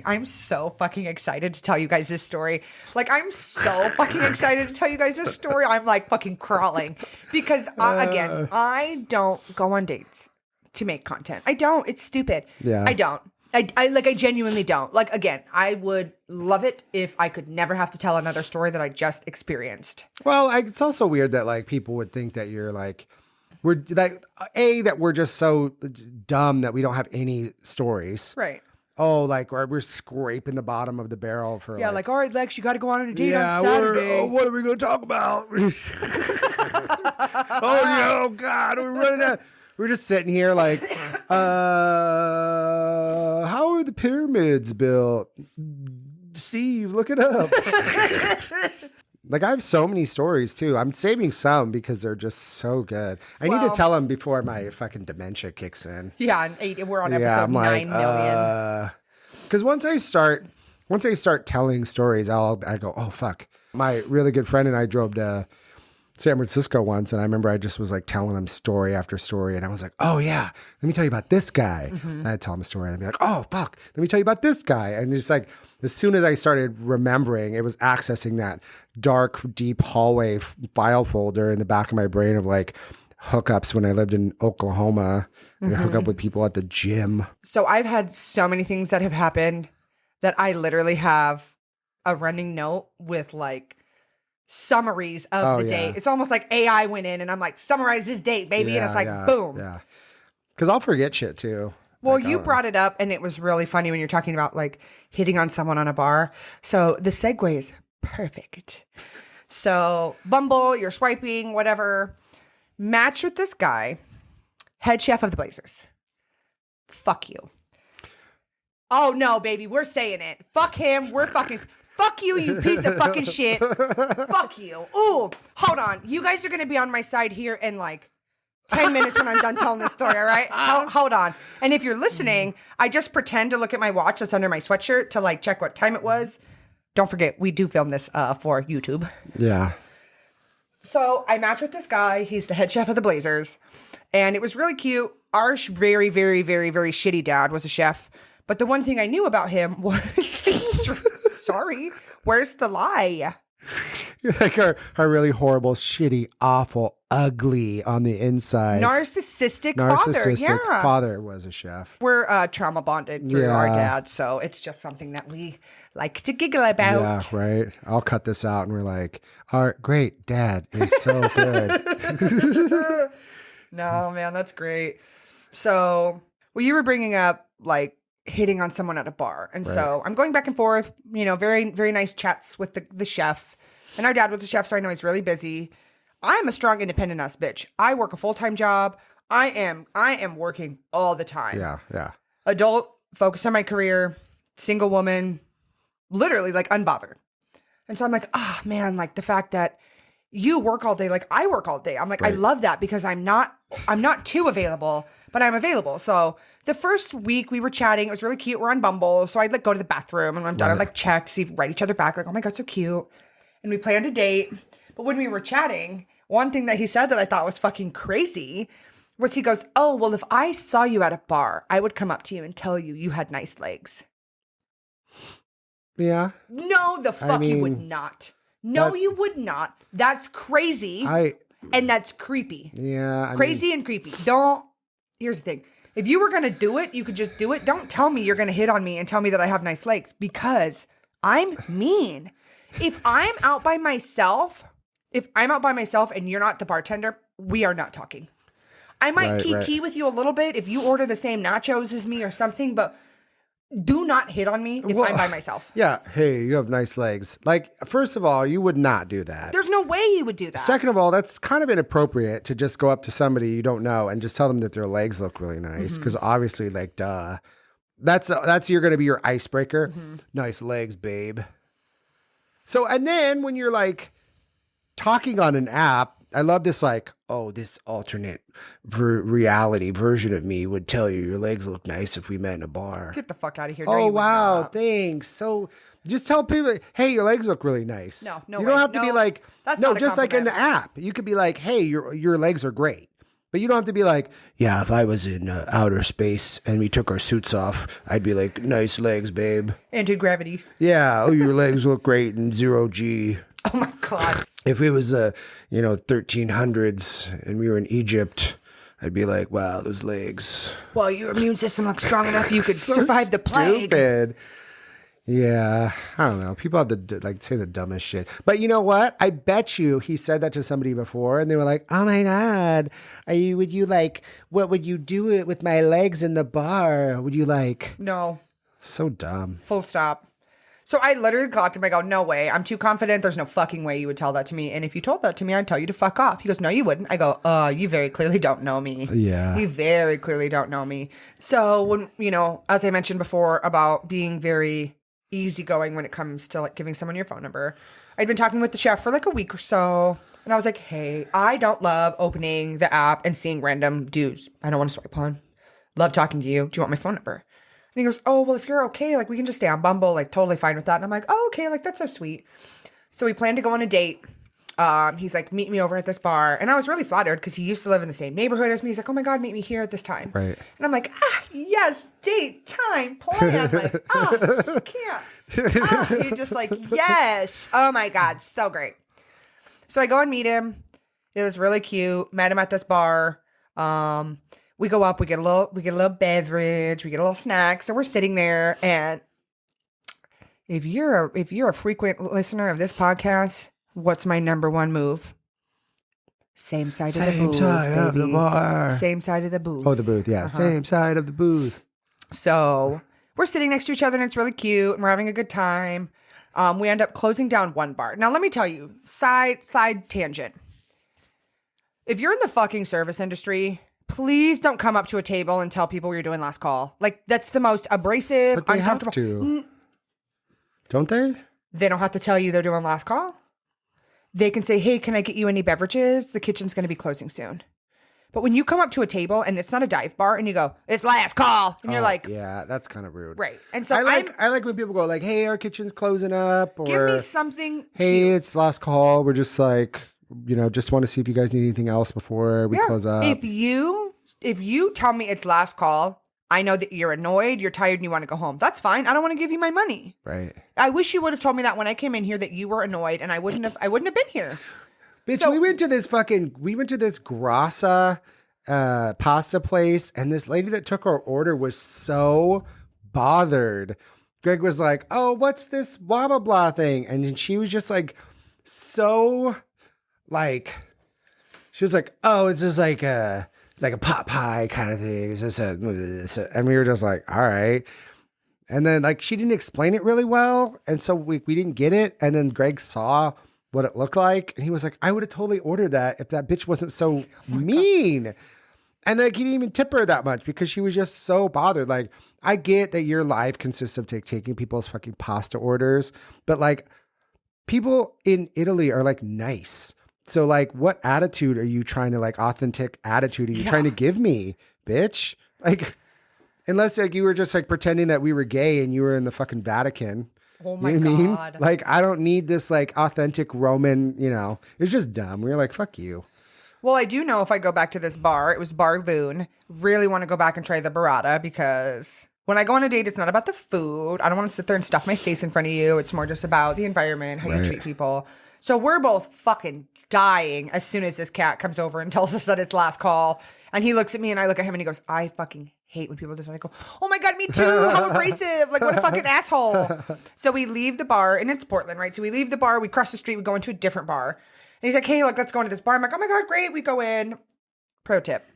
I'm so fucking excited to tell you guys this story. Like, I'm so fucking excited to tell you guys this story. I'm like fucking crawling. Because again, I don't go on dates to make content. I don't. It's stupid. Yeah. I don't. I genuinely don't. Like, again, I would love it if I could never have to tell another story that I just experienced. well, it's also weird that like people would think that you're like, we're like, that we're just so dumb that we don't have any stories. Right. Oh, like we're scraping the bottom of the barrel for Yeah, like, "All right, Lex, you got to go on a date on what Saturday." are we going to talk about? Oh God, we're running out. We're just sitting here like, how are the pyramids built? Steve, look it up. Like, I have so many stories too. I'm saving some because they're just so good. I need to tell them before my fucking dementia kicks in. Yeah, and we're on episode 9 million. Because once I start telling stories, I go, "Oh fuck." My really good friend and I drove to San Francisco once, and I remember I just was like telling him story after story, and I was like, "Oh yeah, let me tell you about this guy." And I'd tell him a story, and I'd be like, "Oh fuck, let me tell you about this guy." And it's like, as soon as I started remembering, it was accessing that dark, deep hallway file folder in the back of my brain of like hookups when I lived in Oklahoma and hook up with people at the gym. So I've had so many things that have happened that I literally have a running note with like summaries of the date. It's almost like AI went in and I'm like, "Summarize this date, baby." And it's like, boom. Yeah. Because I'll forget shit too. Well, you brought it up and it was really funny when you're talking about like hitting on someone on a bar. So the segue is perfect. So Bumble, you're swiping, whatever. Match with this guy, head chef of the Blazers. Fuck you. Oh no, baby, we're saying it. Fuck him. We're fucking. Fuck you, you piece of fucking shit. Fuck you. Ooh, hold on. You guys are gonna be on my side here in like 10 minutes when I'm done telling this story, all right? Hold on. And if you're listening, I just pretend to look at my watch that's under my sweatshirt to like check what time it was. Don't forget, we do film this for YouTube. Yeah. So I matched with this guy. He's the head chef of the Blazers. And it was really cute. Our very, very, very, very shitty dad was a chef. But the one thing I knew about him was... Sorry. Where's the lie? You're like our really horrible, shitty, awful, ugly on the inside. Narcissistic father. Yeah. Father was a chef. We're trauma bonded through our dads, so it's just something that we like to giggle about. Yeah, right. I'll cut this out and we're like, "All right, great, dad is so good." No, man, that's great. So Well, you were bringing up like hitting on someone at a bar. And so I'm going back and forth, very, very nice chats with the chef. And our dad was a chef, so I know he's really busy. I'm a strong, independent ass bitch. I work a full-time job. I am working all the time. Yeah. Adult, focused on my career, single woman, literally like unbothered. And so I'm like, oh man, like the fact that you work all day, like I work all day. I'm like, I love that because I'm not too available, but I'm available. So the first week we were chatting, it was really cute. We're on Bumble. So I'd like go to the bathroom and when I'm done, I'd like check, see, write each other back. Like, oh my God, so cute. And we planned a date. But when we were chatting, one thing that he said that I thought was fucking crazy was he goes, oh, well, if I saw you at a bar, I would come up to you and tell you you had nice legs. Yeah. No, the fuck you would not. No, you would not. That's crazy. And that's creepy. Yeah. Crazy and creepy. Here's the thing. If you were going to do it, you could just do it. Don't tell me you're going to hit on me and tell me that I have nice legs because I'm mean. If I'm out by myself and you're not the bartender, we are not talking. I might key with you a little bit if you order the same nachos as me or something, but do not hit on me if I'm by myself. Yeah. Hey, you have nice legs. Like, first of all, you would not do that. There's no way you would do that. Second of all, that's kind of inappropriate to just go up to somebody you don't know and just tell them that their legs look really nice. Because obviously, like, duh. That's you're going to be your icebreaker. Nice legs, babe. So, and then when you're like talking on an app, I love this like, oh, this alternate reality version of me would tell you your legs look nice if we met in a bar. Get the fuck out of here. Oh, wow. Thanks. So just tell people, hey, your legs look really nice. No, you don't have to be like, that's no, not a just like in the compliment. app. You could be like, hey, your legs are great. But you don't have to be like, yeah, if I was in outer space and we took our suits off, I'd be like, nice legs, babe. Anti-gravity. Yeah. Oh, your legs look great in 0G. Oh my God. If it was 1300s and we were in Egypt, I'd be like, wow, those legs. Well, your immune system looks strong enough you could survive the plague. Stupid. Yeah, I don't know. People have to say the dumbest shit. But you know what? I bet you he said that to somebody before, and they were like, "Oh my God, what would you do it with my legs in the bar? Would you like?" No. So dumb. Full stop. So I literally clocked him. I go, no way. I'm too confident. There's no fucking way you would tell that to me. And if you told that to me, I'd tell you to fuck off. He goes, no, you wouldn't. I go, you very clearly don't know me. Yeah. You very clearly don't know me. So when, as I mentioned before about being very easygoing when it comes to like giving someone your phone number, I'd been talking with the chef for like a week or so. And I was like, hey, I don't love opening the app and seeing random dudes I don't want to swipe on. Love talking to you. Do you want my phone number? And he goes, oh, well, if you're okay, like we can just stay on Bumble, like totally fine with that. And I'm like, oh, okay, like that's so sweet. So we planned to go on a date. He's like, meet me over at this bar. And I was really flattered because he used to live in the same neighborhood as me. He's like, oh my God, meet me here at this time. Right. And I'm like, yes, date, time, plan. Like, can't. You're just like, yes. Oh my God, so great. So I go and meet him. It was really cute. Met him at this bar. We go up, we get a little beverage, we get a little snack. So we're sitting there, and if you're a frequent listener of this podcast, what's my number one move? Same side of the booth, of the bar. Same side of the booth. Oh, the booth, yeah. Same side of the booth. So we're sitting next to each other, and it's really cute, and we're having a good time. We end up closing down one bar. Now, let me tell you, side tangent. If you're in the fucking service industry, please don't come up to a table and tell people you're doing last call. Like, that's the most abrasive, But they uncomfortable. have to. Don't they? They don't have to tell you they're doing last call. They can say, hey, can I get you any beverages? The kitchen's going to be closing soon. But when you come up to a table and it's not a dive bar and you go, it's last call. And you're like, yeah, that's kind of rude. right. And so I like when people go like, hey, our kitchen's closing up. Or, give me something hey, cute. it's last call. We're just like, just want to see if you guys need anything else before we close up. If you tell me it's last call, I know that you're annoyed, you're tired, and you want to go home. That's fine. I don't want to give you my money. Right. I wish you would have told me that when I came in here that you were annoyed, and I wouldn't have been here. Bitch, So- we went to this Grassa pasta place, and this lady that took our order was so bothered. Greg was like, oh, what's this blah, blah, blah thing? And then she was just like, so like, she was like, oh, it's just like like a pot pie kind of thing. And we were just like, all right. And then like she didn't explain it really well. And so we didn't get it. And then Greg saw what it looked like. And he was like, I would have totally ordered that if that bitch wasn't so mean. And like he didn't even tip her that much because she was just so bothered. Like, I get that your life consists of taking people's fucking pasta orders, but like people in Italy are like nice. So like what attitude are you trying to like authentic attitude are you trying to give me, bitch? Like, unless like you were just like pretending that we were gay and you were in the fucking Vatican. Oh my you know what I mean? God. Like, I don't need this like authentic Roman, you know, it's just dumb. We were like, fuck you. Well, I do know if I go back to this bar, it was Bar Loon. Really want to go back and try the burrata because when I go on a date, it's not about the food. I don't want to sit there and stuff my face in front of you. It's more just about the environment, how you treat people. So we're both fucking dying as soon as this cat comes over and tells us that it's last call. And he looks at me and I look at him and he goes, I fucking hate when people do that. I go, oh my God, me too. How abrasive. Like, what a fucking asshole. So we leave the bar and it's Portland, right? So we leave the bar, we cross the street, we go into a different bar. And he's like, hey, like, let's go into this bar. I'm like, oh my God, great. We go in. Pro tip.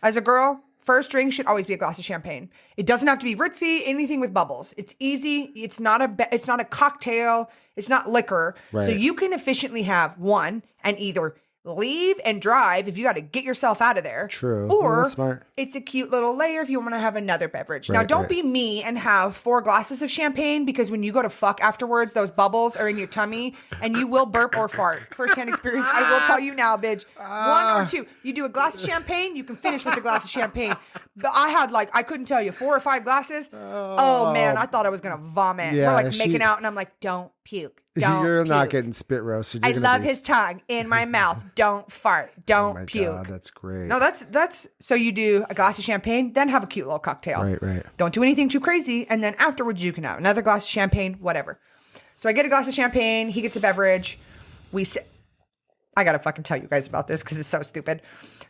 As a girl, first drink should always be a glass of champagne. It doesn't have to be ritzy, anything with bubbles. It's easy. It's not a cocktail. It's not liquor. Right. So you can efficiently have one and either leave and drive if you got to get yourself out of there. True. Or That's smart. it's a cute little layer if you want to have another beverage. Now, Right, don't right. be me and have 4 glasses of champagne because when you go to fuck afterwards, those bubbles are in your tummy and you will burp or fart. First-hand experience. I will tell you now, bitch. 1 or 2. You do a glass of champagne, you can finish with a glass of champagne. But I had like, I couldn't tell you, 4 or 5 glasses. Oh man, I thought I was going to vomit. Yeah, We're like making out and I'm like, don't puke. Don't You're not puke. getting spit roasted. I love his tongue in my mouth. Don't fart. Don't Oh my puke. God, that's great. No, that's so you do a glass of champagne, then have a cute little cocktail. Right. Don't do anything too crazy, and then afterwards you can have another glass of champagne, whatever. So I get a glass of champagne, he gets a beverage. We sit. I gotta fucking tell you guys about this because it's so stupid.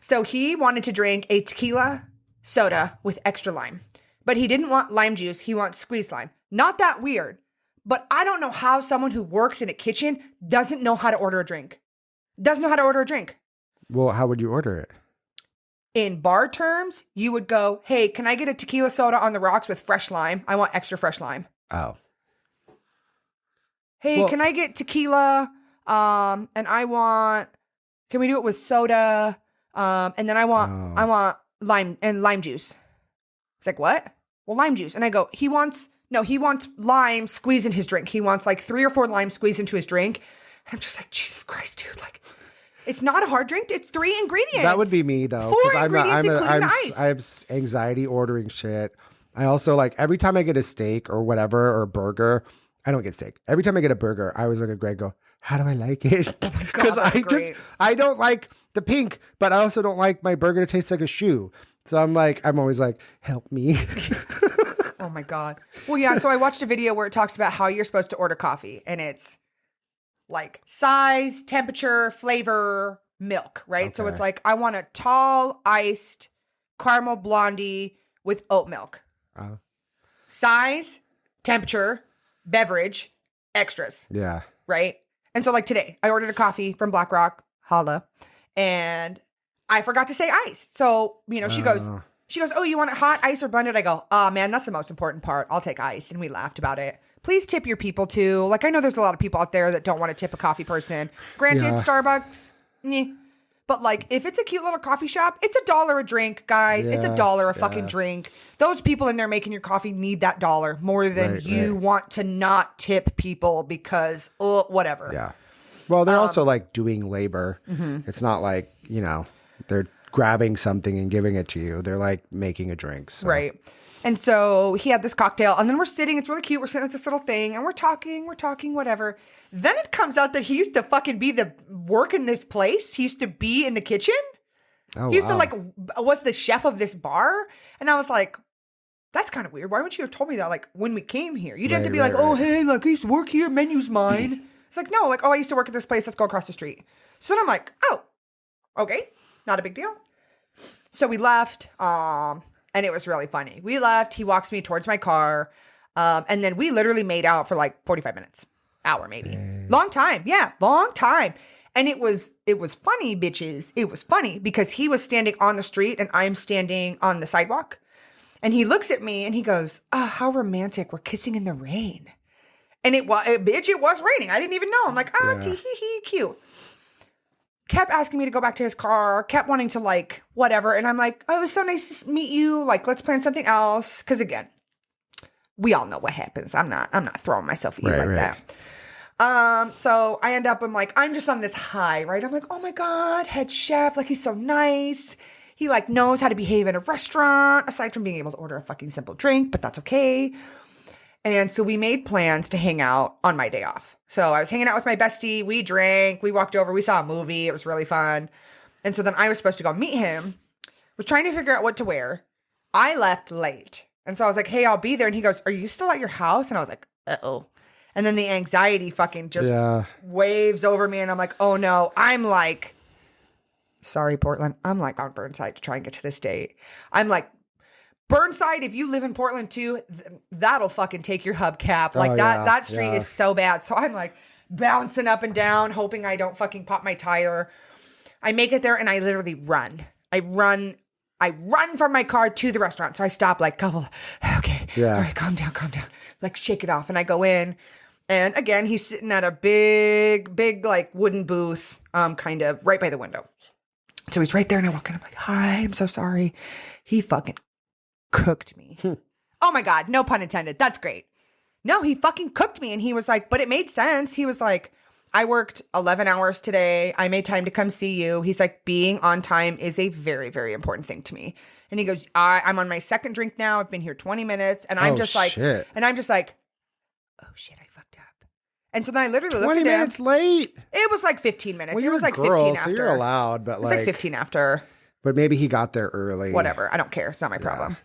So he wanted to drink a tequila soda with extra lime, but he didn't want lime juice. He wants squeezed lime. Not that weird, but I don't know how someone who works in a kitchen doesn't know how to order a drink. Doesn't know how to order a drink. Well, how would you order it? In bar terms, you would go, hey, can I get a tequila soda on the rocks with fresh lime? I want extra fresh lime. Oh. Hey, Well- can I get tequila? And can we do it with soda? And then I want lime and lime juice. It's like, what? Well, lime juice. And I go, he wants lime squeezed in his drink. He wants like 3 or 4 limes squeezed into his drink. And I'm just like, Jesus Christ, dude. Like, it's not a hard drink. It's 3 ingredients. That would be me though. 4 'cause ingredients, including the ice. I have anxiety ordering shit. I also like every time I get a steak or whatever or a burger, I don't get steak. Every time I get a burger, I always look at Greg and go, how do I like it? Because that's great. I don't like the pink, but I also don't like my burger to taste like a shoe. So I'm always like, help me. Oh my God. Well, yeah. So I watched a video where it talks about how you're supposed to order coffee, and it's like size, temperature, flavor, milk, right? So Okay. it's like, I want a tall, iced caramel blondie with oat milk. Size, temperature, beverage, extras, Yeah. right? And so like today, I ordered a coffee from Black Rock, holla, and I forgot to say ice. So, she goes, oh, you want it hot, ice, or blended? I go, oh man, that's the most important part. I'll take ice. And we laughed about it. Please tip your people too. Like, I know there's a lot of people out there that don't want to tip a coffee person. Granted, Yeah. Starbucks, meh. But like, if it's a cute little coffee shop, it's $1 a drink, guys. It's $1 a fucking drink. Those people in there making your coffee need that dollar more than Right, you right. want to not tip people because, whatever. Yeah. Well, they're also like doing labor. It's not like, they're grabbing something and giving it to you. They're like making a drink. So. Right. And so he had this cocktail, and then we're sitting, it's really cute. We're sitting at this little thing, and we're talking, whatever. Then it comes out that he used to fucking work in this place. He used to be in the kitchen. Oh, He used wow. to was the chef of this bar. And I was like, that's kind of weird. Why wouldn't you have told me that like when we came here? You didn't have to be Right, like, right, oh, right. hey, like I used to work here. Menu's mine. It's like, no, like, oh, I used to work at this place. Let's go across the street. So then I'm like, oh, okay. Not a big deal. So we left, and it was really funny. We left. He walks me towards my car, and then we literally made out for like 45 minutes, hour maybe. Long time. Yeah, long time. And it was funny, bitches. It was funny because he was standing on the street and I'm standing on the sidewalk. And he looks at me and he goes, "Oh, how romantic. We're kissing in the rain." And it was raining. I didn't even know. I'm like, tee hee hee, cute. Kept asking me to go back to his car, kept wanting to like, whatever. And I'm like, "Oh, it was so nice to meet you. Like, let's plan something else." Cause again, we all know what happens. I'm not throwing myself at you like that. So I end up, I'm just on this high, right? I'm like, oh my God, head chef. Like, he's so nice. He like knows how to behave in a restaurant, aside from being able to order a fucking simple drink, but that's okay. And so we made plans to hang out on my day off. So I was hanging out with my bestie. We drank. We walked over. We saw a movie. It was really fun. And so then I was supposed to go meet him. Was trying to figure out what to wear. I left late. And so I was like, "Hey, I'll be there." And he goes, "Are you still at your house?" And I was like, "Uh-oh." And then the anxiety fucking just waves over me. And I'm like, "Oh no." I'm like, sorry, Portland. I'm like on Burnside to try and get to this date. I'm like, Burnside, if you live in Portland too, that'll fucking take your hubcap. Like that street is so bad. So I'm like bouncing up and down, hoping I don't fucking pop my tire. I make it there and I literally run. I run from my car to the restaurant. So I stop like, okay, all right, calm down. Like shake it off. And I go in. And again, he's sitting at a big like wooden booth, kind of right by the window. So he's right there and I walk in. I'm like, "Hi, I'm so sorry." He fucking cooked me. Oh my God, no pun intended. That's great. No, he fucking cooked me. And he was like, but it made sense. He was like, "I worked 11 hours today. I made time to come see you." He's like, "Being on time is a very, very important thing to me." And he goes, I'm on my second drink now. I've been here 20 minutes. And I'm just like, oh shit, I fucked up. And so then I literally looked at him. 20 minutes late. It was like 15 minutes. Well, it was like girl, 15 so after. you're allowed, but it was like 15 after. But maybe he got there early. Whatever. I don't care. It's not my problem.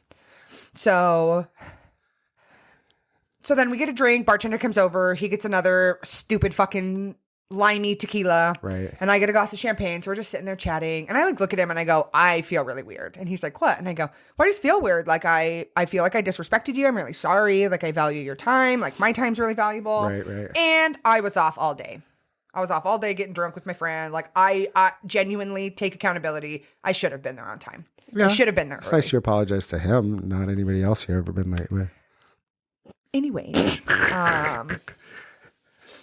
So then we get a drink. Bartender comes over. He gets another stupid fucking limey tequila. Right. And I get a glass of champagne. So we're just sitting there chatting. And I like look at him and I go, "I feel really weird." And he's like, "What?" And I go, "Why does it feel weird? Like I feel like I disrespected you. I'm really sorry. Like I value your time. Like my time's really valuable." Right. And I was off all day. Getting drunk with my friend. Like I genuinely take accountability. I should have been there on time. I should have been there. It's nice you apologize to him, not anybody else you've ever been late with. Anyways,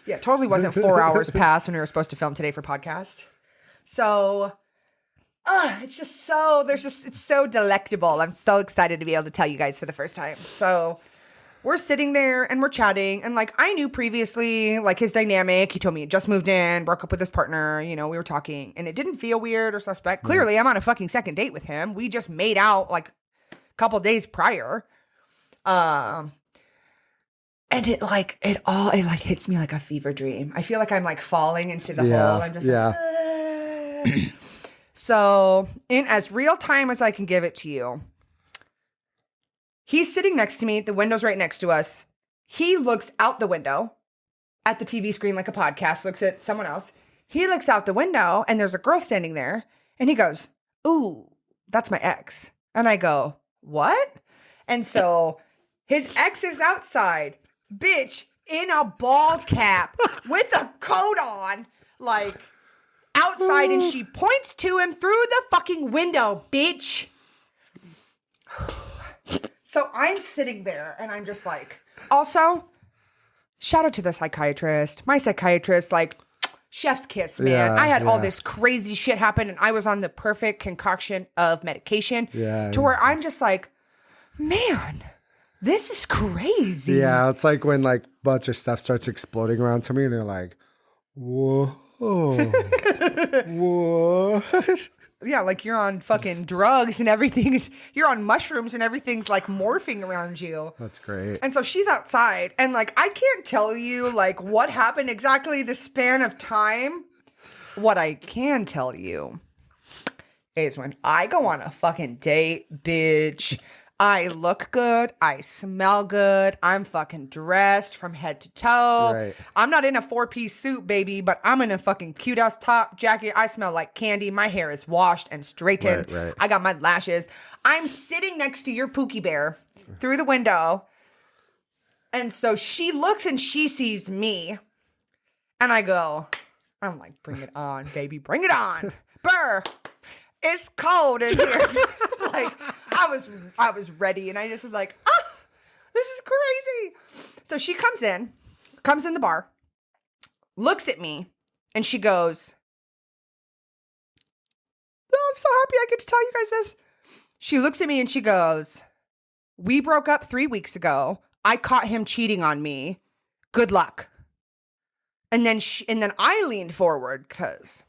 yeah, totally wasn't 4 hours past when we were supposed to film today for podcast. So, it's just so, it's so delectable. I'm so excited to be able to tell you guys for the first time. So we're sitting there and we're chatting and like, I knew previously like his dynamic. He told me he just moved in, broke up with his partner, we were talking and it didn't feel weird or suspect. Clearly I'm on a fucking second date with him. We just made out like a couple days prior. And it hits me like a fever dream. I feel like I'm like falling into the hole. I'm just like, So in as real time as I can give it to you, he's sitting next to me. The window's right next to us. He looks out the window at the TV screen like a podcast, looks at someone else. He looks out the window and there's a girl standing there and he goes, "Ooh, that's my ex." And I go, "What?" And so his ex is outside. Bitch, in a ball cap with a coat on, like outside, and she points to him through the fucking window, bitch. So I'm sitting there and I'm just like, also, shout out to the psychiatrist. My psychiatrist, like, chef's kiss, man. I had all this crazy shit happen and I was on the perfect concoction of medication to where I'm just like, man, this is crazy. Yeah, it's like when like a bunch of stuff starts exploding around somebody and they're like, "Whoa, what?" Yeah, like you're on fucking drugs and you're on mushrooms and everything's like morphing around you. That's great. And so she's outside and like, I can't tell you like what happened exactly the span of time. What I can tell you is when I go on a fucking date, bitch, I look good. I smell good. I'm fucking dressed from head to toe. Right. I'm not in a 4-piece suit, baby, but I'm in a fucking cute ass top jacket. I smell like candy. My hair is washed and straightened. Right. I got my lashes. I'm sitting next to your Pookie Bear through the window. And so she looks and she sees me. And I go, I'm like, bring it on, baby. Bring it on. Burr. It's cold in here. Like, I was ready. And I just was like, this is crazy. So she comes in the bar, looks at me, and she goes, oh, I'm so happy I get to tell you guys this. She looks at me and she goes, we broke up 3 weeks ago. I caught him cheating on me. Good luck. And then I leaned forward because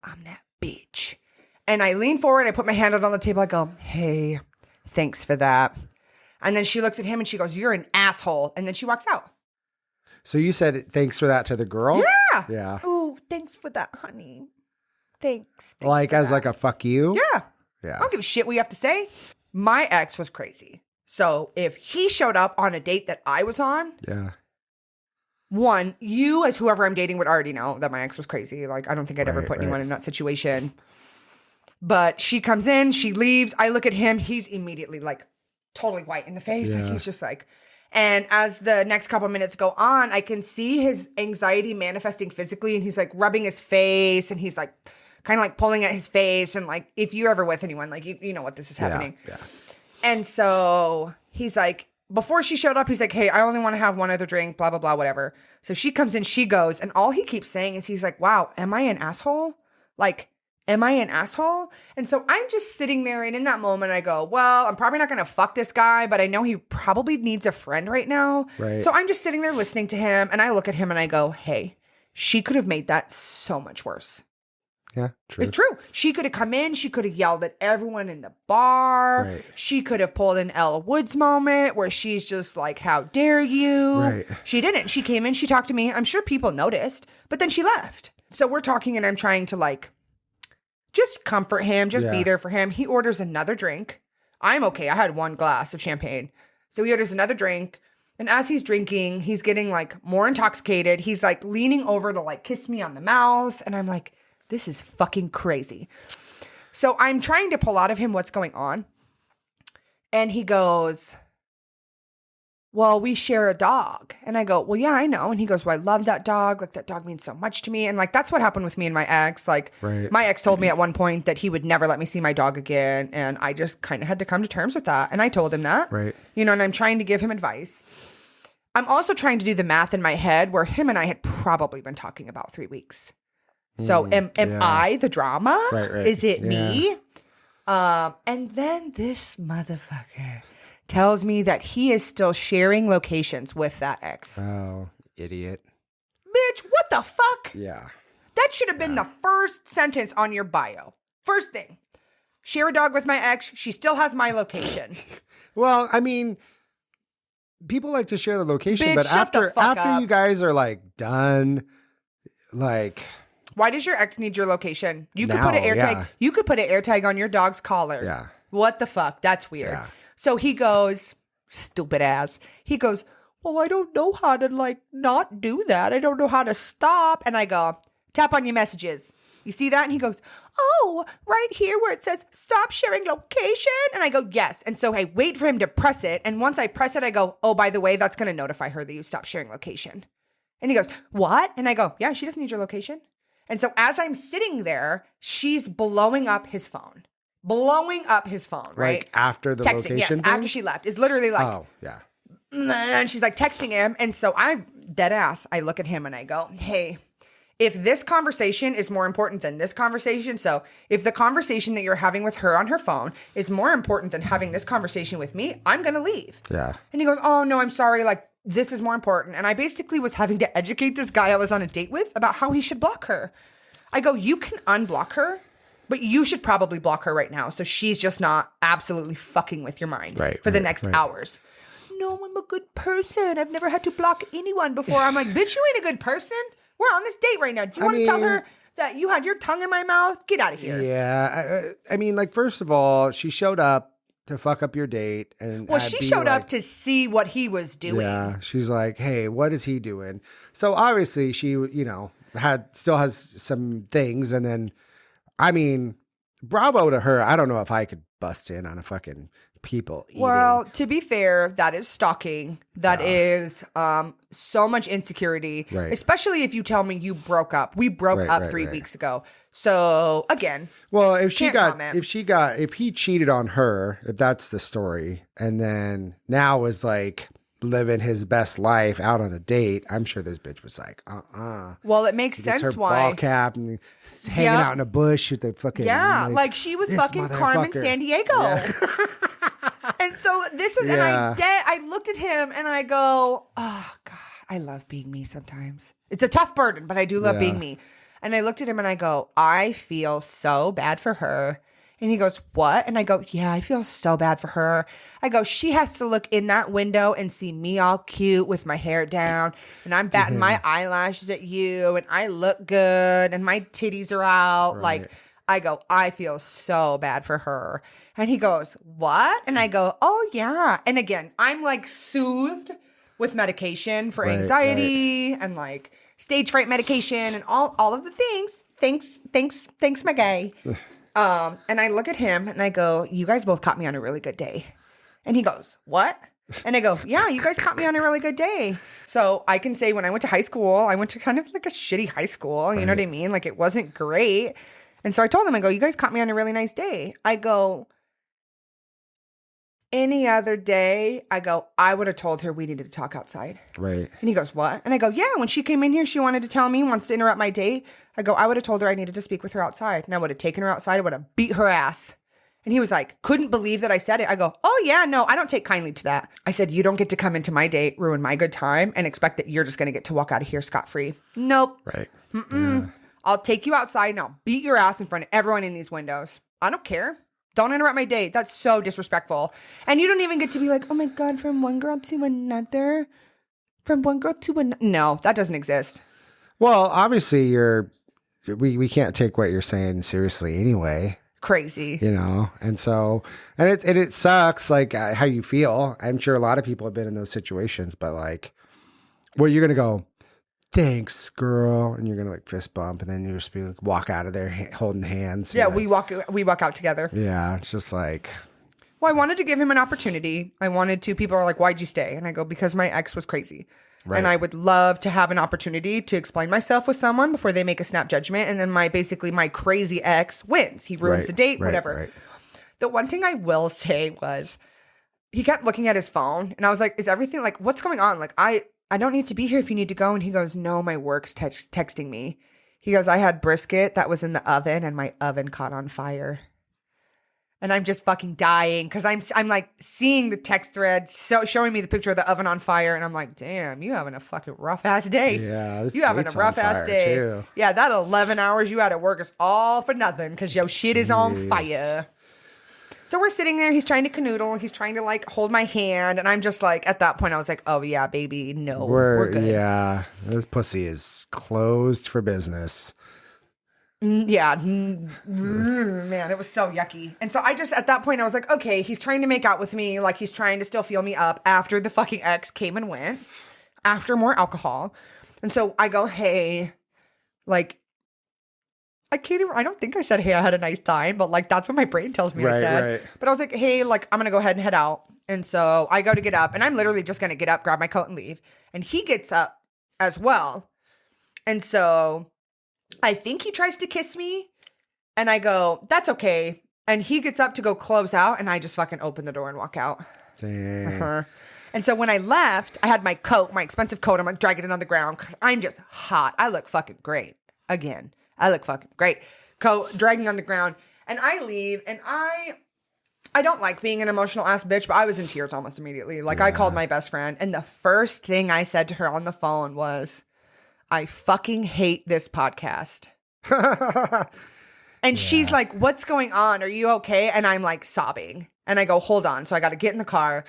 I'm that bitch. And I lean forward. I put my hand out on the table. I go, hey, thanks for that. And then she looks at him and she goes, you're an asshole. And then she walks out. So you said thanks for that to the girl? Yeah. Yeah. Oh, thanks for that, honey. Thanks like as that. like a fuck you? Yeah. Yeah. I don't give a shit what you have to say. My ex was crazy. So if he showed up on a date that I was on, yeah. One, you as whoever I'm dating would already know that my ex was crazy. Like, I don't think I'd ever put anyone in that situation. But she comes in, she leaves. I look at him. He's immediately like totally white in the face. Yeah. Like, he's just like, and as the next couple minutes go on, I can see his anxiety manifesting physically. And he's like rubbing his face and he's like kind of like pulling at his face. And like, if you're ever with anyone, like, you know what this is happening. Yeah. And so he's like, before she showed up, he's like, hey, I only want to have one other drink, blah, blah, blah, whatever. So she comes in, she goes, and all he keeps saying is he's like, wow, am I an asshole? Like, am I an asshole? And so I'm just sitting there, and in that moment, I go, well, I'm probably not going to fuck this guy, but I know he probably needs a friend right now. Right. So I'm just sitting there listening to him, and I look at him and I go, hey, she could have made that so much worse. Yeah, true. It's true. She could have come in. She could have yelled at everyone in the bar. Right. She could have pulled an Ella Woods moment where she's just like, how dare you? Right. She didn't. She came in. She talked to me. I'm sure people noticed, but then she left. So we're talking and I'm trying to like just comfort him, just be there for him. He orders another drink. I'm okay. I had one glass of champagne. So he orders another drink. And as he's drinking, he's getting like more intoxicated. He's like leaning over to like kiss me on the mouth. And I'm like, this is fucking crazy. So I'm trying to pull out of him what's going on. And he goes, well, we share a dog. And I go, well, yeah, I know. And he goes, well, I love that dog. Like, that dog means so much to me. And like, that's what happened with me and my ex. Like, my ex told me at one point that he would never let me see my dog again. And I just kind of had to come to terms with that. And I told him that. Right. You know, and I'm trying to give him advice. I'm also trying to do the math in my head where him and I had probably been talking about 3 weeks. So am I the drama? Right. Is it me? And then this motherfucker tells me that he is still sharing locations with that ex. Oh, idiot. Bitch, what the fuck? Yeah. That should have been the first sentence on your bio. First thing. Share a dog with my ex. She still has my location. Well, I mean, people like to share the location, Bitch, but shut the fuck after up. you guys are like done, like Why does your ex need your location? You could put an Now, air yeah. tag. You could put an air tag on your dog's collar. Yeah. What the fuck? That's weird. Yeah. So he goes, stupid ass. He goes, well, I don't know how to like not do that. I don't know how to stop. And I go, tap on your messages. You see that? And he goes, oh, right here where it says stop sharing location. And I go, yes. And so I wait for him to press it. And once I press it, I go, oh, by the way, that's going to notify her that you stopped sharing location. And he goes, what? And I go, yeah, she doesn't need your location. And so as I'm sitting there, she's blowing up his phone. Right? Like after the Texting, location yes, thing? after she left. It's literally like, Oh, yeah. and she's like texting him. And so I'm dead ass. I look at him and I go, hey, if this conversation is more important than this conversation, so if the conversation that you're having with her on her phone is more important than having this conversation with me, I'm going to leave. Yeah. And he goes, oh, no, I'm sorry. Like, this is more important. And I basically was having to educate this guy I was on a date with about how he should block her. I go, you can unblock her, but you should probably block her right now. So she's just not absolutely fucking with your mind for the next hours. No, I'm a good person. I've never had to block anyone before. I'm like, bitch, you ain't a good person. We're on this date right now. Do you want to tell her that you had your tongue in my mouth? Get out of here. Yeah. I mean, like, first of all, she showed up to fuck up your date. Well, she showed up to see what he was doing. Yeah. She's like, hey, what is he doing? So obviously she, you know, still has some things. And then, I mean, bravo to her. I don't know if I could bust in on a fucking people eating. Well, to be fair, that is stalking. That is so much insecurity, Right. especially if you tell me you broke up. We broke Right, up right, 3 right. weeks ago. So again, well, if can't comment. if he cheated on her, if that's the story, and then now is like living his best life out on a date, I'm sure this bitch was like, well, it makes Gets sense her why. ball cap and hanging Yep. out in a bush with the fucking Like she was this fucking Carmen motherfucker. Sandiego. And so this is, and I looked at him and I go, oh God, I love being me sometimes. It's a tough burden, but I do love being me. And I looked at him and I go, I feel so bad for her. And he goes, what? And I go, yeah, I feel so bad for her. I go, she has to look in that window and see me all cute with my hair down. And I'm batting my eyelashes at you. And I look good. And my titties are out. Right. Like, I go, I feel so bad for her. And he goes, what? And I go, oh, yeah. And again, I'm like soothed with medication for anxiety and like stage fright medication and all of the things. Thanks, my guy. And I look at him and I go, you guys both caught me on a really good day. And he goes, what? And I go, yeah, you guys caught me on a really good day. So I can say when I went to high school, I went to kind of like a shitty high school. You know what I mean? Like it wasn't great. And so I told him, I go, you guys caught me on a really nice day. I go, any other day, I go, I would have told her we needed to talk outside. Right. And he goes, what? And I go, yeah, when she came in here, she wanted to tell me, wants to interrupt my date. I go, I would have told her I needed to speak with her outside. And I would have taken her outside. I would have beat her ass. And he was like, couldn't believe that I said it. I go, oh yeah, no, I don't take kindly to that. I said, you don't get to come into my date, ruin my good time, and expect that you're just going to get to walk out of here scot-free. Nope. Right. Yeah. I'll take you outside and I'll beat your ass in front of everyone in these windows. I don't care. Don't interrupt my date. That's so disrespectful. And you don't even get to be like, oh my God, from one girl to another. From one girl to another. No, that doesn't exist. Well, obviously we can't take what you're saying seriously anyway. Crazy. You know, and so, and it sucks like how you feel. I'm sure a lot of people have been in those situations, but like, well, you're going to go, thanks, girl. And you're going to like fist bump and then you just be like, walk out of there holding hands. Yeah, like, we walk out together. Yeah, it's just like. Well, I wanted to give him an opportunity. People are like, why'd you stay? And I go, because my ex was crazy. Right. And I would love to have an opportunity to explain myself with someone before they make a snap judgment. And then my crazy ex wins. He ruins the date, whatever. Right. The one thing I will say was he kept looking at his phone and I was like, is everything like, what's going on? Like, I don't need to be here if you need to go. And he goes, no, my work's texting me. He goes, I had brisket that was in the oven and my oven caught on fire. And I'm just fucking dying because I'm like seeing the text thread showing me the picture of the oven on fire. And I'm like, damn, you having a fucking rough ass day. Yeah. You having a rough ass day. Too. Yeah, that 11 hours you had at work is all for nothing because your shit is on fire. So we're sitting there. He's trying to canoodle. He's trying to like hold my hand. And I'm just like, at that point, I was like, oh yeah, baby. No, we're good. Yeah. This pussy is closed for business. Yeah. Man, it was so yucky. And so I just, at that point, I was like, okay, he's trying to make out with me. Like he's trying to still feel me up after the fucking ex came and went, after more alcohol. And so I go, hey, like, I don't think I said, hey, I had a nice time, but like, that's what my brain tells me I said. Right. But I was like, hey, like, I'm going to go ahead and head out. And so I go to get up and I'm literally just going to get up, grab my coat and leave. And he gets up as well. And so I think he tries to kiss me and I go, that's okay. And he gets up to go close out and I just fucking open the door and walk out. Dang. And so when I left, I had my coat, my expensive coat. I'm like dragging it on the ground because I'm just hot. I look fucking great. Again, I look fucking great. Coat dragging on the ground. And I leave and I don't like being an emotional ass bitch, but I was in tears almost immediately. Like I called my best friend and the first thing I said to her on the phone was, I fucking hate this podcast. And she's like, what's going on? Are you okay? And I'm like sobbing. And I go, hold on. So I got to get in the car.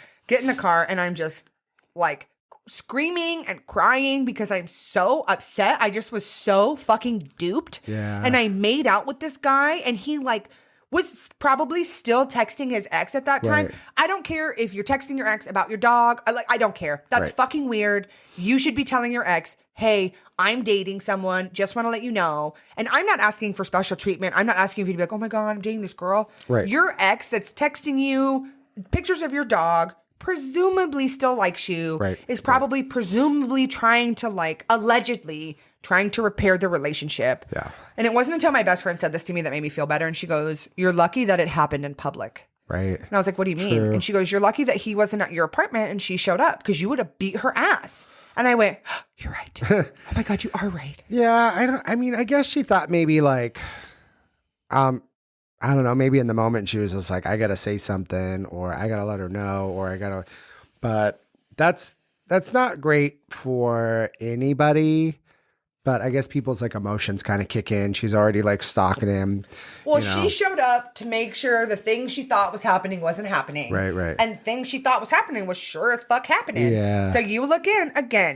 And I'm just like screaming and crying because I'm so upset. I just was so fucking duped. Yeah. And I made out with this guy and he like was probably still texting his ex at that time. Right. I don't care if you're texting your ex about your dog. I don't care. That's fucking weird. You should be telling your ex, hey, I'm dating someone. Just want to let you know. And I'm not asking for special treatment. I'm not asking for you to be like, oh my God, I'm dating this girl. Right. Your ex that's texting you pictures of your dog, presumably still likes you, Right, is probably presumably trying to like, allegedly trying to repair the relationship. Yeah. And it wasn't until my best friend said this to me that made me feel better. And she goes, "You're lucky that it happened in public." Right. And I was like, "What do you mean?" True. And she goes, "You're lucky that he wasn't at your apartment and she showed up because you would have beat her ass." And I went, "You're right. Oh my God, you are right." Yeah, I guess she thought maybe like, I don't know, maybe in the moment she was just like, I gotta say something, or I gotta let her know, or but that's not great for anybody. But I guess people's like emotions kind of kick in. She's already like stalking him. Well, you know. she showed up to make sure the thing she thought was happening wasn't happening. Right. And things she thought was happening was sure as fuck happening. Yeah. So you look in,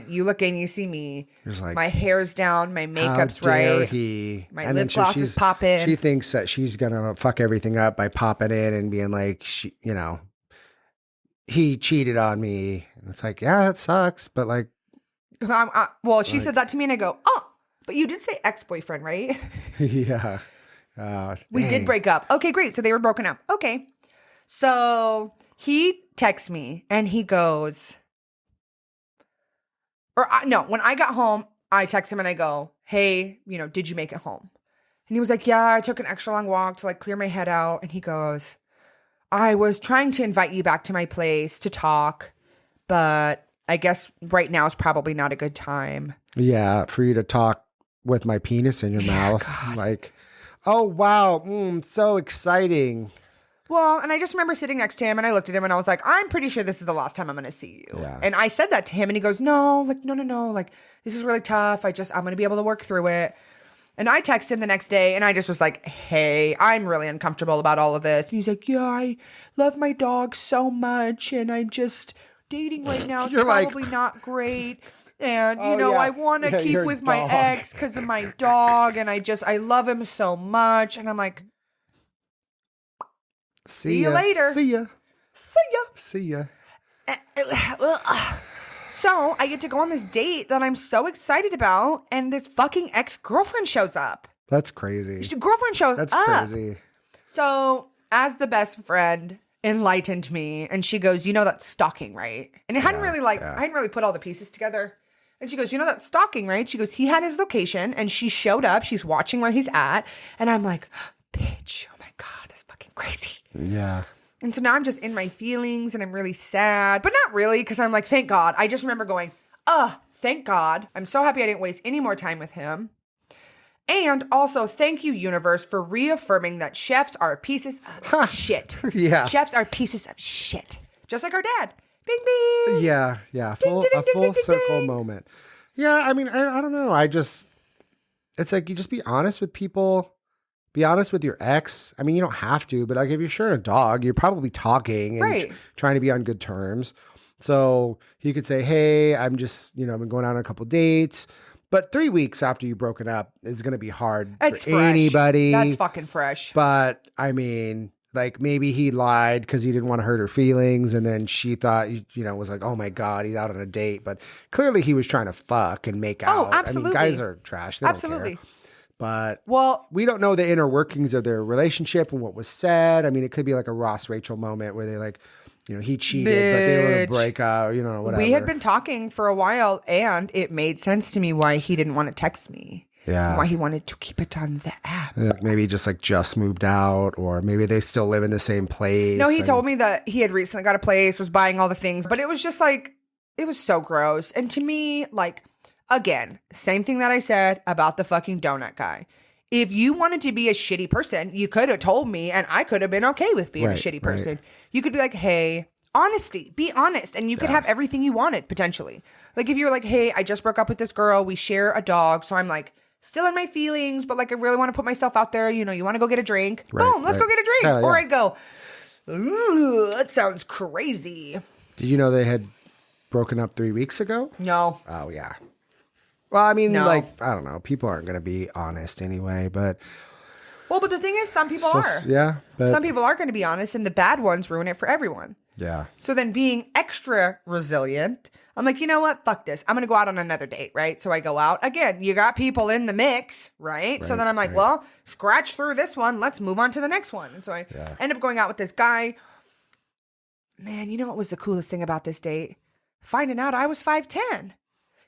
you see me. Just like, my hair's down, my makeup's how dare right. he? My And lip then gloss is popping. She thinks that she's gonna fuck everything up by popping in and being like, he cheated on me. And it's like, yeah, that sucks, but like, Well, she said that to me and I go, "Oh, but you did say ex-boyfriend, right?" yeah. We did break up. Okay, great. So they were broken up. Okay. So he texts me and he goes, no, when I got home, I text him and I go, "Hey, did you make it home?" And he was like, "Yeah, I took an extra long walk to like clear my head out." And he goes, "I was trying to invite you back to my place to talk, but I guess right now is probably not a good time." Yeah, for you to talk with my penis in your mouth. God. Like, oh, wow. So exciting. Well, and I just remember sitting next to him and I looked at him and I was like, "I'm pretty sure this is the last time I'm going to see you." Yeah. And I said that to him and he goes, "No, like, no. Like, this is really tough. I'm going to be able to work through it." And I texted him the next day and I just was like, "Hey, I'm really uncomfortable about all of this." And he's like, "Yeah, I love my dog so much and I'm just dating right now. It's You're like- probably not great. And, Oh, yeah. I want to Yeah, keep your with my dog." ex because of my dog. And I love him so much." And I'm like, See you ya. later. See ya. "See ya." See ya. So I get to go on this date that I'm so excited about, and this fucking ex-girlfriend shows up. That's crazy. Girlfriend shows That's up. crazy. So as the best friend enlightened me, and she goes, "That's stalking, right?" And I hadn't really put all the pieces together. And she goes, "That's stalking, right?" She goes, "He had his location, and she showed up. She's watching where he's at." And I'm like, "Bitch, oh my God, that's fucking crazy." Yeah. And so now I'm just in my feelings and I'm really sad, but not really because I'm like, thank God. I just remember going, thank God. I'm so happy I didn't waste any more time with him. And also, thank you, universe, for reaffirming that chefs are pieces of shit. Yeah. Chefs are pieces of shit. Just like our dad. Bing, bing. Yeah. Ding, Full ding, a ding, full ding, ding, circle ding. moment. Yeah. I mean, I don't know. It's like you just be honest with people. Be honest with your ex. I mean, you don't have to, but like if you're sharing a dog, you're probably talking and Right. trying to be on good terms. So he could say, "Hey, I'm just, I've been going on a couple dates." But 3 weeks after you've broken up is going to be hard It's for fresh. anybody. That's fucking fresh. But I mean, like maybe he lied because he didn't want to hurt her feelings. And then she thought, was like, "Oh my God, he's out on a date." But clearly he was trying to fuck and make out. absolutely. I mean, guys are trash. They Absolutely. don't care. But Well, we don't know the inner workings of their relationship and what was said. I mean, it could be like a Ross Rachel moment where they like, he cheated, but they were Bitch. to break out, whatever. we had been talking for a while and it made sense to me why he didn't want to text me. Yeah. Why he wanted to keep it on the app. Like maybe just moved out, or maybe they still live in the same place. No, he told me that he had recently got a place, was buying all the things, but it was just like, it was so gross. And to me, like, again, same thing that I said about the fucking donut guy. If you wanted to be a shitty person, you could have told me and I could have been okay with being a Right, shitty right. person. You could be like, "Hey, honesty, be honest." And you could have everything you wanted potentially. Like if you were like, "Hey, I just broke up with this girl. We share a dog." So I'm like, still in my feelings, but like I really want to put myself out there. You want to go get a drink? Right, Boom, let's right. go get a drink. Hell yeah. Or I'd go, "Ooh, that sounds crazy." Did you know they had broken up 3 weeks ago? No. Oh, yeah. Well, I mean, No. like, I don't know. People aren't going to be honest anyway, but Well, but the thing is, some people are. yeah. But Some people are going to be honest, and the bad ones ruin it for everyone. yeah. So then being extra resilient, I'm like, you know what? Fuck this. I'm going to go out on another date, right? So I go out. Again, you got people in the mix, right? So Right, then I'm like, right. well, scratch through this one. Let's move on to the next one. And so I end up going out with this guy. man, you know what was the coolest thing about this date? Finding out I was 5'10".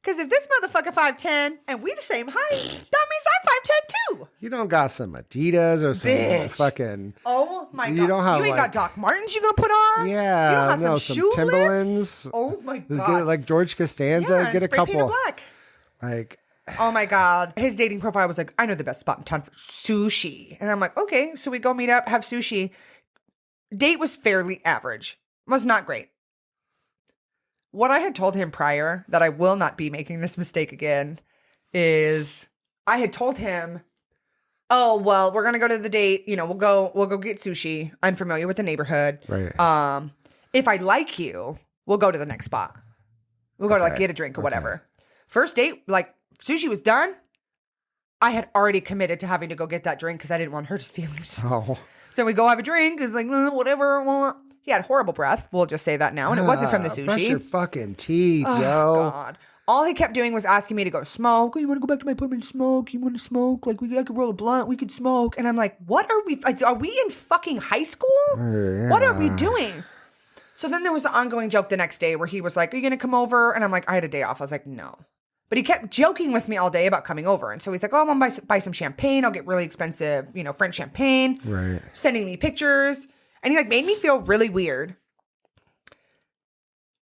Because if this motherfucker 5'10" and we the same height, that means I'm 5'10" too. You don't got some Adidas or some Bitch. fucking. Oh my God. You don't have, you ain't like- got Doc Martens you gonna put on? Yeah, You don't have no, some some shoe Timberlands. lips? Oh my Get, God. like George Costanza, yeah, get a spray painted couple. black. Like, Oh my God. His dating profile was like, I know the best spot in town for sushi. And I'm like, okay. So we go meet up, have sushi. Date was fairly average. Was not great. What I had told him prior, that I will not be making this mistake again, is I had told him, oh, well, we're going to go to the date. You know, we'll go get sushi. I'm familiar with the neighborhood. right. If I like you, we'll go to the next spot. We'll go to like Okay. get a drink or whatever. First date, like sushi was done. I had already committed to having to go get that drink because I didn't want to hurt his feelings. Oh. So we go have a drink. It's like, whatever. He had horrible breath. We'll just say that now. And it wasn't from the sushi. Brush your fucking teeth, Oh, yo. God. All he kept doing was asking me to go smoke. Oh, you want to go back to my apartment and smoke? You want to smoke? Like, I could roll a blunt. We could smoke. And I'm like, what are we? Are we in fucking high school? What are we doing? So then there was the ongoing joke the next day where he was like, are you going to come over? And I'm like, I had a day off. I was like, no. But he kept joking with me all day about coming over. And so he's like, oh, I'm going to buy some champagne. I'll get really expensive, French champagne. Right. Sending me pictures. And he like made me feel really weird.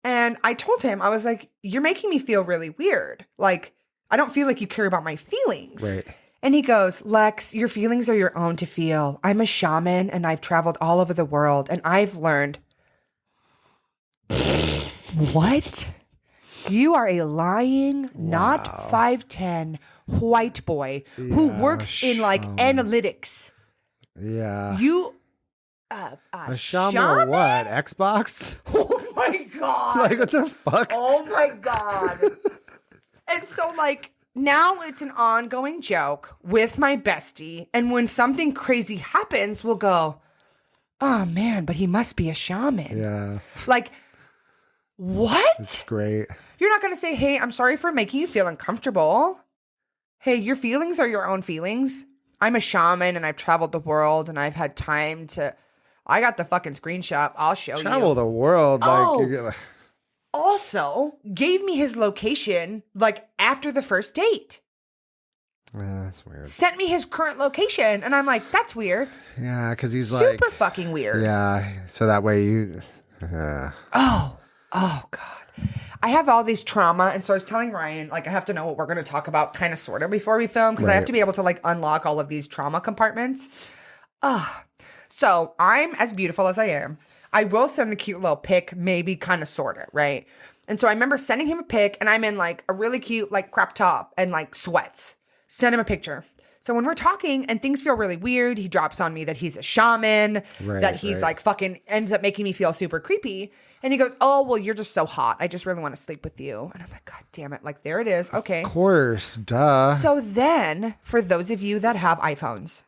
And I told him, I was like, you're making me feel really weird. Like, I don't feel like you care about my feelings. Right. And he goes, Lex, your feelings are your own to feel. I'm a shaman and I've traveled all over the world and I've learned. What? You are a lying, not 5'10" white boy who works in like analytics. Yeah. You, a shaman or what? Xbox? Oh my God. Like, what the fuck? Oh my God. And so, like, now it's an ongoing joke with my bestie. And when something crazy happens, we'll go, oh man, but he must be a shaman. Yeah. Like, what? It's great. You're not going to say, hey, I'm sorry for making you feel uncomfortable. Hey, your feelings are your own feelings. I'm a shaman and I've traveled the world and I've had time to. I got the fucking screenshot. I'll show you. Travel the world. Oh. Like, you're, Also gave me his location like after the first date. that's weird. Sent me his current location. And I'm like, that's weird. Yeah, because he's Super like, fucking weird. yeah. So that way you. Oh God. I have all these trauma. And so I was telling Ryan, like, I have to know what we're going to talk about kind of sort of before we film. Because I have Right. to be able to like unlock all of these trauma compartments. So I'm as beautiful as I am. I will send a cute little pic, maybe kind of sort of, right? And so I remember sending him a pic and I'm in like a really cute like crop top and like sweats. Send him a picture. So when we're talking and things feel really weird, he drops on me that he's a shaman, Right, that he's right. like fucking ends up making me feel super creepy. And he goes, oh, well, you're just so hot. I just really want to sleep with you. And I'm like, God damn it. Like, there it is. Okay. Of course. Duh. So then, for those of you that have iPhones,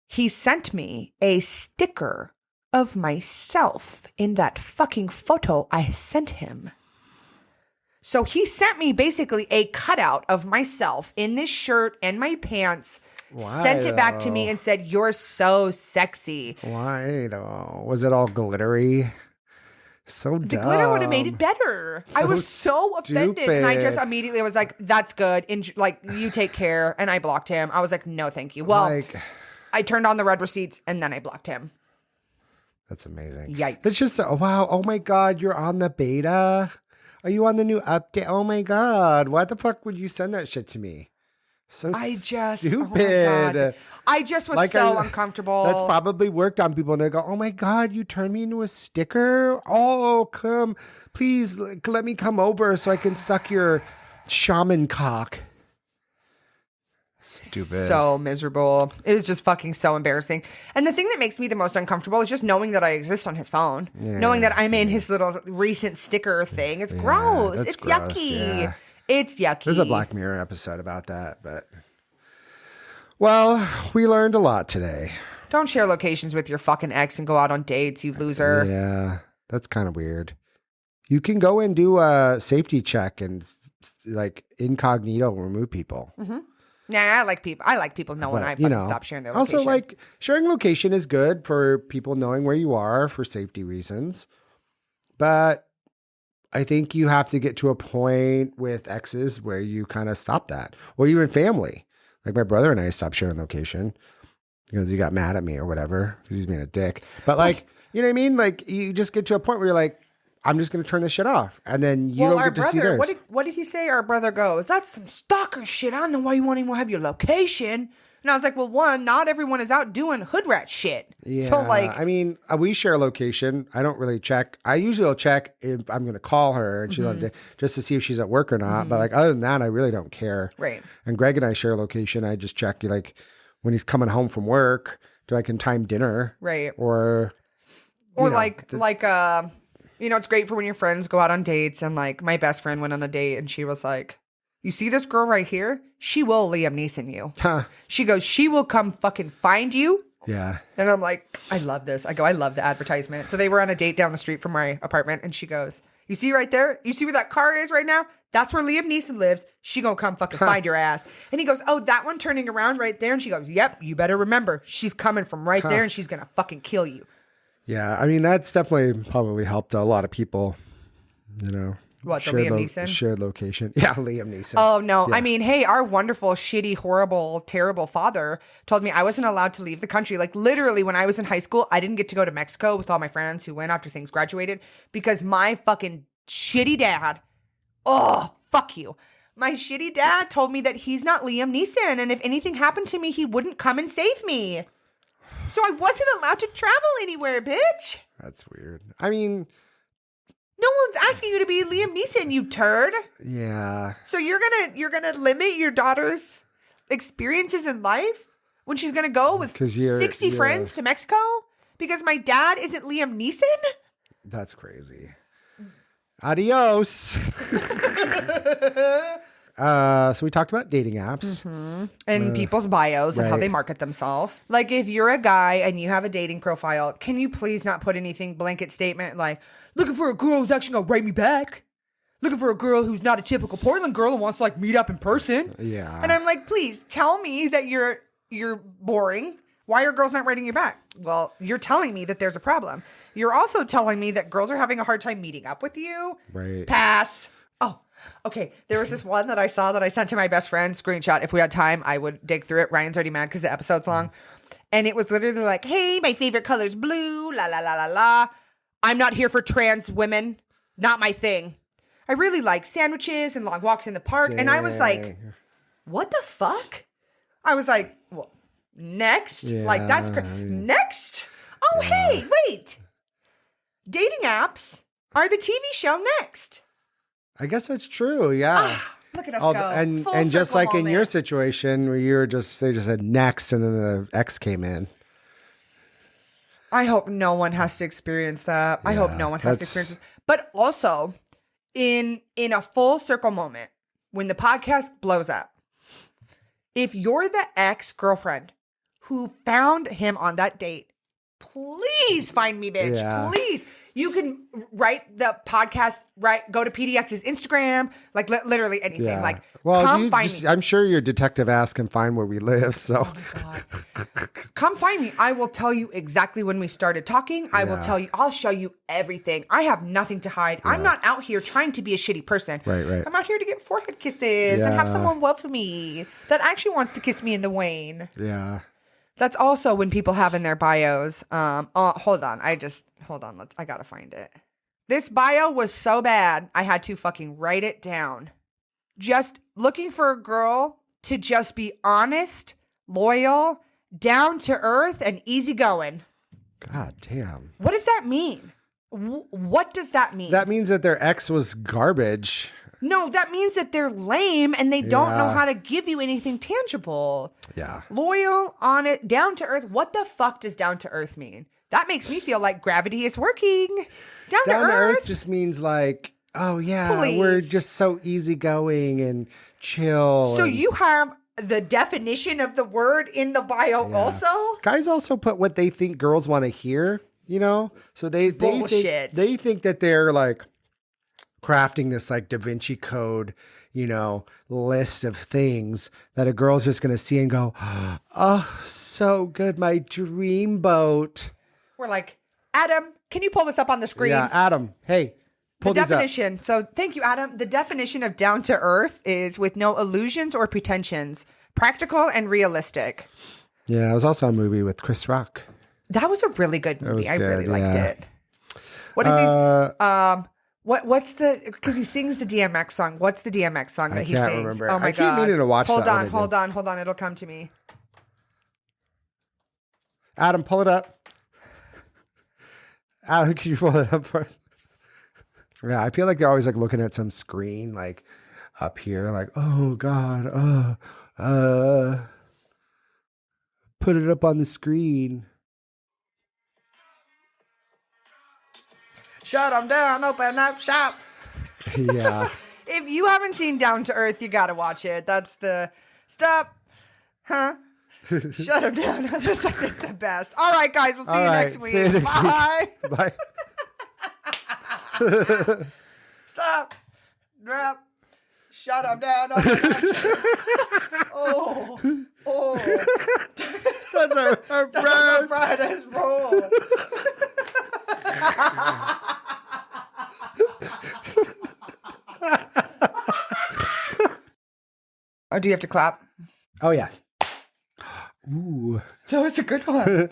he sent me a sticker of myself in that fucking photo I sent him. So he sent me basically a cutout of myself in this shirt and my pants, Why, sent it back to me though? and said, you're so sexy. Why though? Was it all glittery? So dumb. The glitter would have made it better. I So was so offended. And I just stupid. immediately was like, that's good. Like, you take care. And I blocked him. I was like, no, thank you. Well, Like, I turned on the red receipts and then I blocked him. that's amazing. Yikes. That's just, oh, wow. Oh my God. You're on the beta. Are you on the new update? Oh my God. Why the fuck would you send that shit to me? So I just, stupid. oh my God. I just was Like, so I- uncomfortable. That's probably worked on people and they go, oh my God, you turned me into a sticker? Oh, come. Please let me come over so I can suck your shaman cock. Stupid. So miserable. It was just fucking so embarrassing. And the thing that makes me the most uncomfortable is just knowing that I exist on his phone. Knowing that I'm in his little recent sticker thing. It's gross. that's It's gross, yucky. yeah. It's yucky. There's a Black Mirror episode about that, but well, we learned a lot today. Don't share locations with your fucking ex and go out on dates, you loser. Yeah, that's kind of weird. You can go and do a safety check and like incognito remove people. Nah, I like people knowing But, I fucking stopped sharing their location. Also, like sharing location is good for people knowing where you are for safety reasons. But I think you have to get to a point with exes where you kind of stop that, or even family. Like my brother and I stopped sharing location because he got mad at me or whatever because he's being a dick. But like, you know what I mean? Like you just get to a point where you're like, I'm just going to turn this shit off. And then you don't get to see theirs. What did he say? Our brother goes, that's some stalker shit. I don't know why you won't even have your location. And I was like, well, one, not everyone is out doing hood rat shit. Yeah, so like, I mean, we share location. I don't really check. I usually will check if I'm going to call her and she's on just to see if she's at work or not. But like other than that, I really don't care. Right. And Greg and I share location. I just check like when he's coming home from work, do I can time dinner? Right. Or it's great for when your friends go out on dates. And like my best friend went on a date and she was like, you see this girl right here? She will Liam Neeson you. Huh. She goes, she will come fucking find you. Yeah. And I'm like, I love this. I go, I love the advertisement. So they were on a date down the street from my apartment. And she goes, you see right there? You see where that car is right now? That's where Liam Neeson lives. She gonna come fucking find your ass. And he goes, oh, that one turning around right there? And she goes, yep, you better remember. She's coming from right there and she's gonna fucking kill you. Yeah. I mean, that's definitely probably helped a lot of people, you know. What, the Liam Neeson? Shared location. Yeah, Liam Neeson. Oh, no. Yeah. I mean, hey, our wonderful, shitty, horrible, terrible father told me I wasn't allowed to leave the country. Like, literally, when I was in high school, I didn't get to go to Mexico with all my friends who went after things graduated because my fucking shitty dad, oh, fuck you. My shitty dad told me that he's not Liam Neeson, and if anything happened to me, he wouldn't come and save me. So I wasn't allowed to travel anywhere, bitch. That's weird. I mean... No one's asking you to be Liam Neeson, you turd. Yeah. So you're gonna limit your daughter's experiences in life when she's gonna go with 60 friends to Mexico because my dad isn't Liam Neeson? That's crazy. Adios. So we talked about dating apps. And people's bios and how right. they market themselves. Like if you're a guy and you have a dating profile, can you please not put anything blanket statement like, looking for a girl who's actually gonna write me back? Looking for a girl who's not a typical Portland girl and wants to like meet up in person? Yeah. And I'm like, please tell me that you're boring. Why are girls not writing you back? Well, you're telling me that there's a problem. You're also telling me that girls are having a hard time meeting up with you. Right. Pass. Oh, okay. There was this one that I saw that I sent to my best friend. Screenshot. If we had time, I would dig through it. Ryan's already mad because the episode's long. And it was literally like, hey, my favorite color's blue. La, la, la, la, la. I'm not here for trans women. Not my thing. I really like sandwiches and long walks in the park. And I was like, what the fuck? I was like, well, next? Yeah, like, that's next? Oh, hey, wait. Dating apps are the TV show Next. I guess that's true. Yeah. Look at us go. And just like in your situation where they just said next and then the X came in. I hope no one has to experience that. I hope no one has to experience it. But also, in a full circle moment, when the podcast blows up, if you're the ex-girlfriend who found him on that date, please find me, bitch. Yeah. Please. You can write the podcast, go to PDX's Instagram, like literally anything. Yeah. Like, well, come find me. I'm sure your detective ass can find where we live. So, oh my God. Come find me. I will tell you exactly when we started talking. I will tell you. I'll show you everything. I have nothing to hide. I'm not out here trying to be a shitty person. Right. I'm out here to get forehead kisses and have someone love me that actually wants to kiss me in the wane. Yeah. That's also when people have in their bios. Hold on. I gotta find it. This bio was so bad, I had to fucking write it down. Just looking for a girl to just be honest, loyal, down to earth, and easygoing. God damn. What does that mean? What does that mean? That means that their ex was garbage. No, that means that they're lame and they don't know how to give you anything tangible. Yeah. Loyal, honest, down to earth. What the fuck does down to earth mean? That makes me feel like gravity is working. Down to earth just means like, oh yeah, Please. we're just so easygoing and chill. So you have the definition of the word in the bio also? Guys also put what they think girls want to hear, you know? So they Bullshit. They think that they're like crafting this like Da Vinci Code, you know, list of things that a girl's just going to see and go, oh, so good. My dream boat. We're like, Adam, Can you pull this up on the screen? Yeah, Adam. Hey, pull The these up. definition. So thank you, Adam. The definition of down to earth is with no illusions or pretensions, practical and realistic. Yeah, it was also a movie with Chris Rock. That was a really good movie. was I really good, liked yeah. it. What is he? What's the? Because he sings the DMX song. What's the DMX song that he can't sings? remember. Oh my I keep god! meaning to watch hold that on, one hold on. It'll come to me. Adam, pull it up. Adam, can you pull it up for us? Yeah, I feel like they're always like looking at some screen, like up here, like, oh God, put it up on the screen. Shut them down. Open up shop. Yeah. If you haven't seen Down to Earth, you gotta watch it. That's the stop. Huh? Shut him down. That's like the best. All right, guys. We'll see you next week. See you next Bye. week. Bye. Stop. Drop. Shut him down. Oh. That's our That's Friday's roll. Oh, do you have to clap? Oh, yes. Ooh. That was a good one.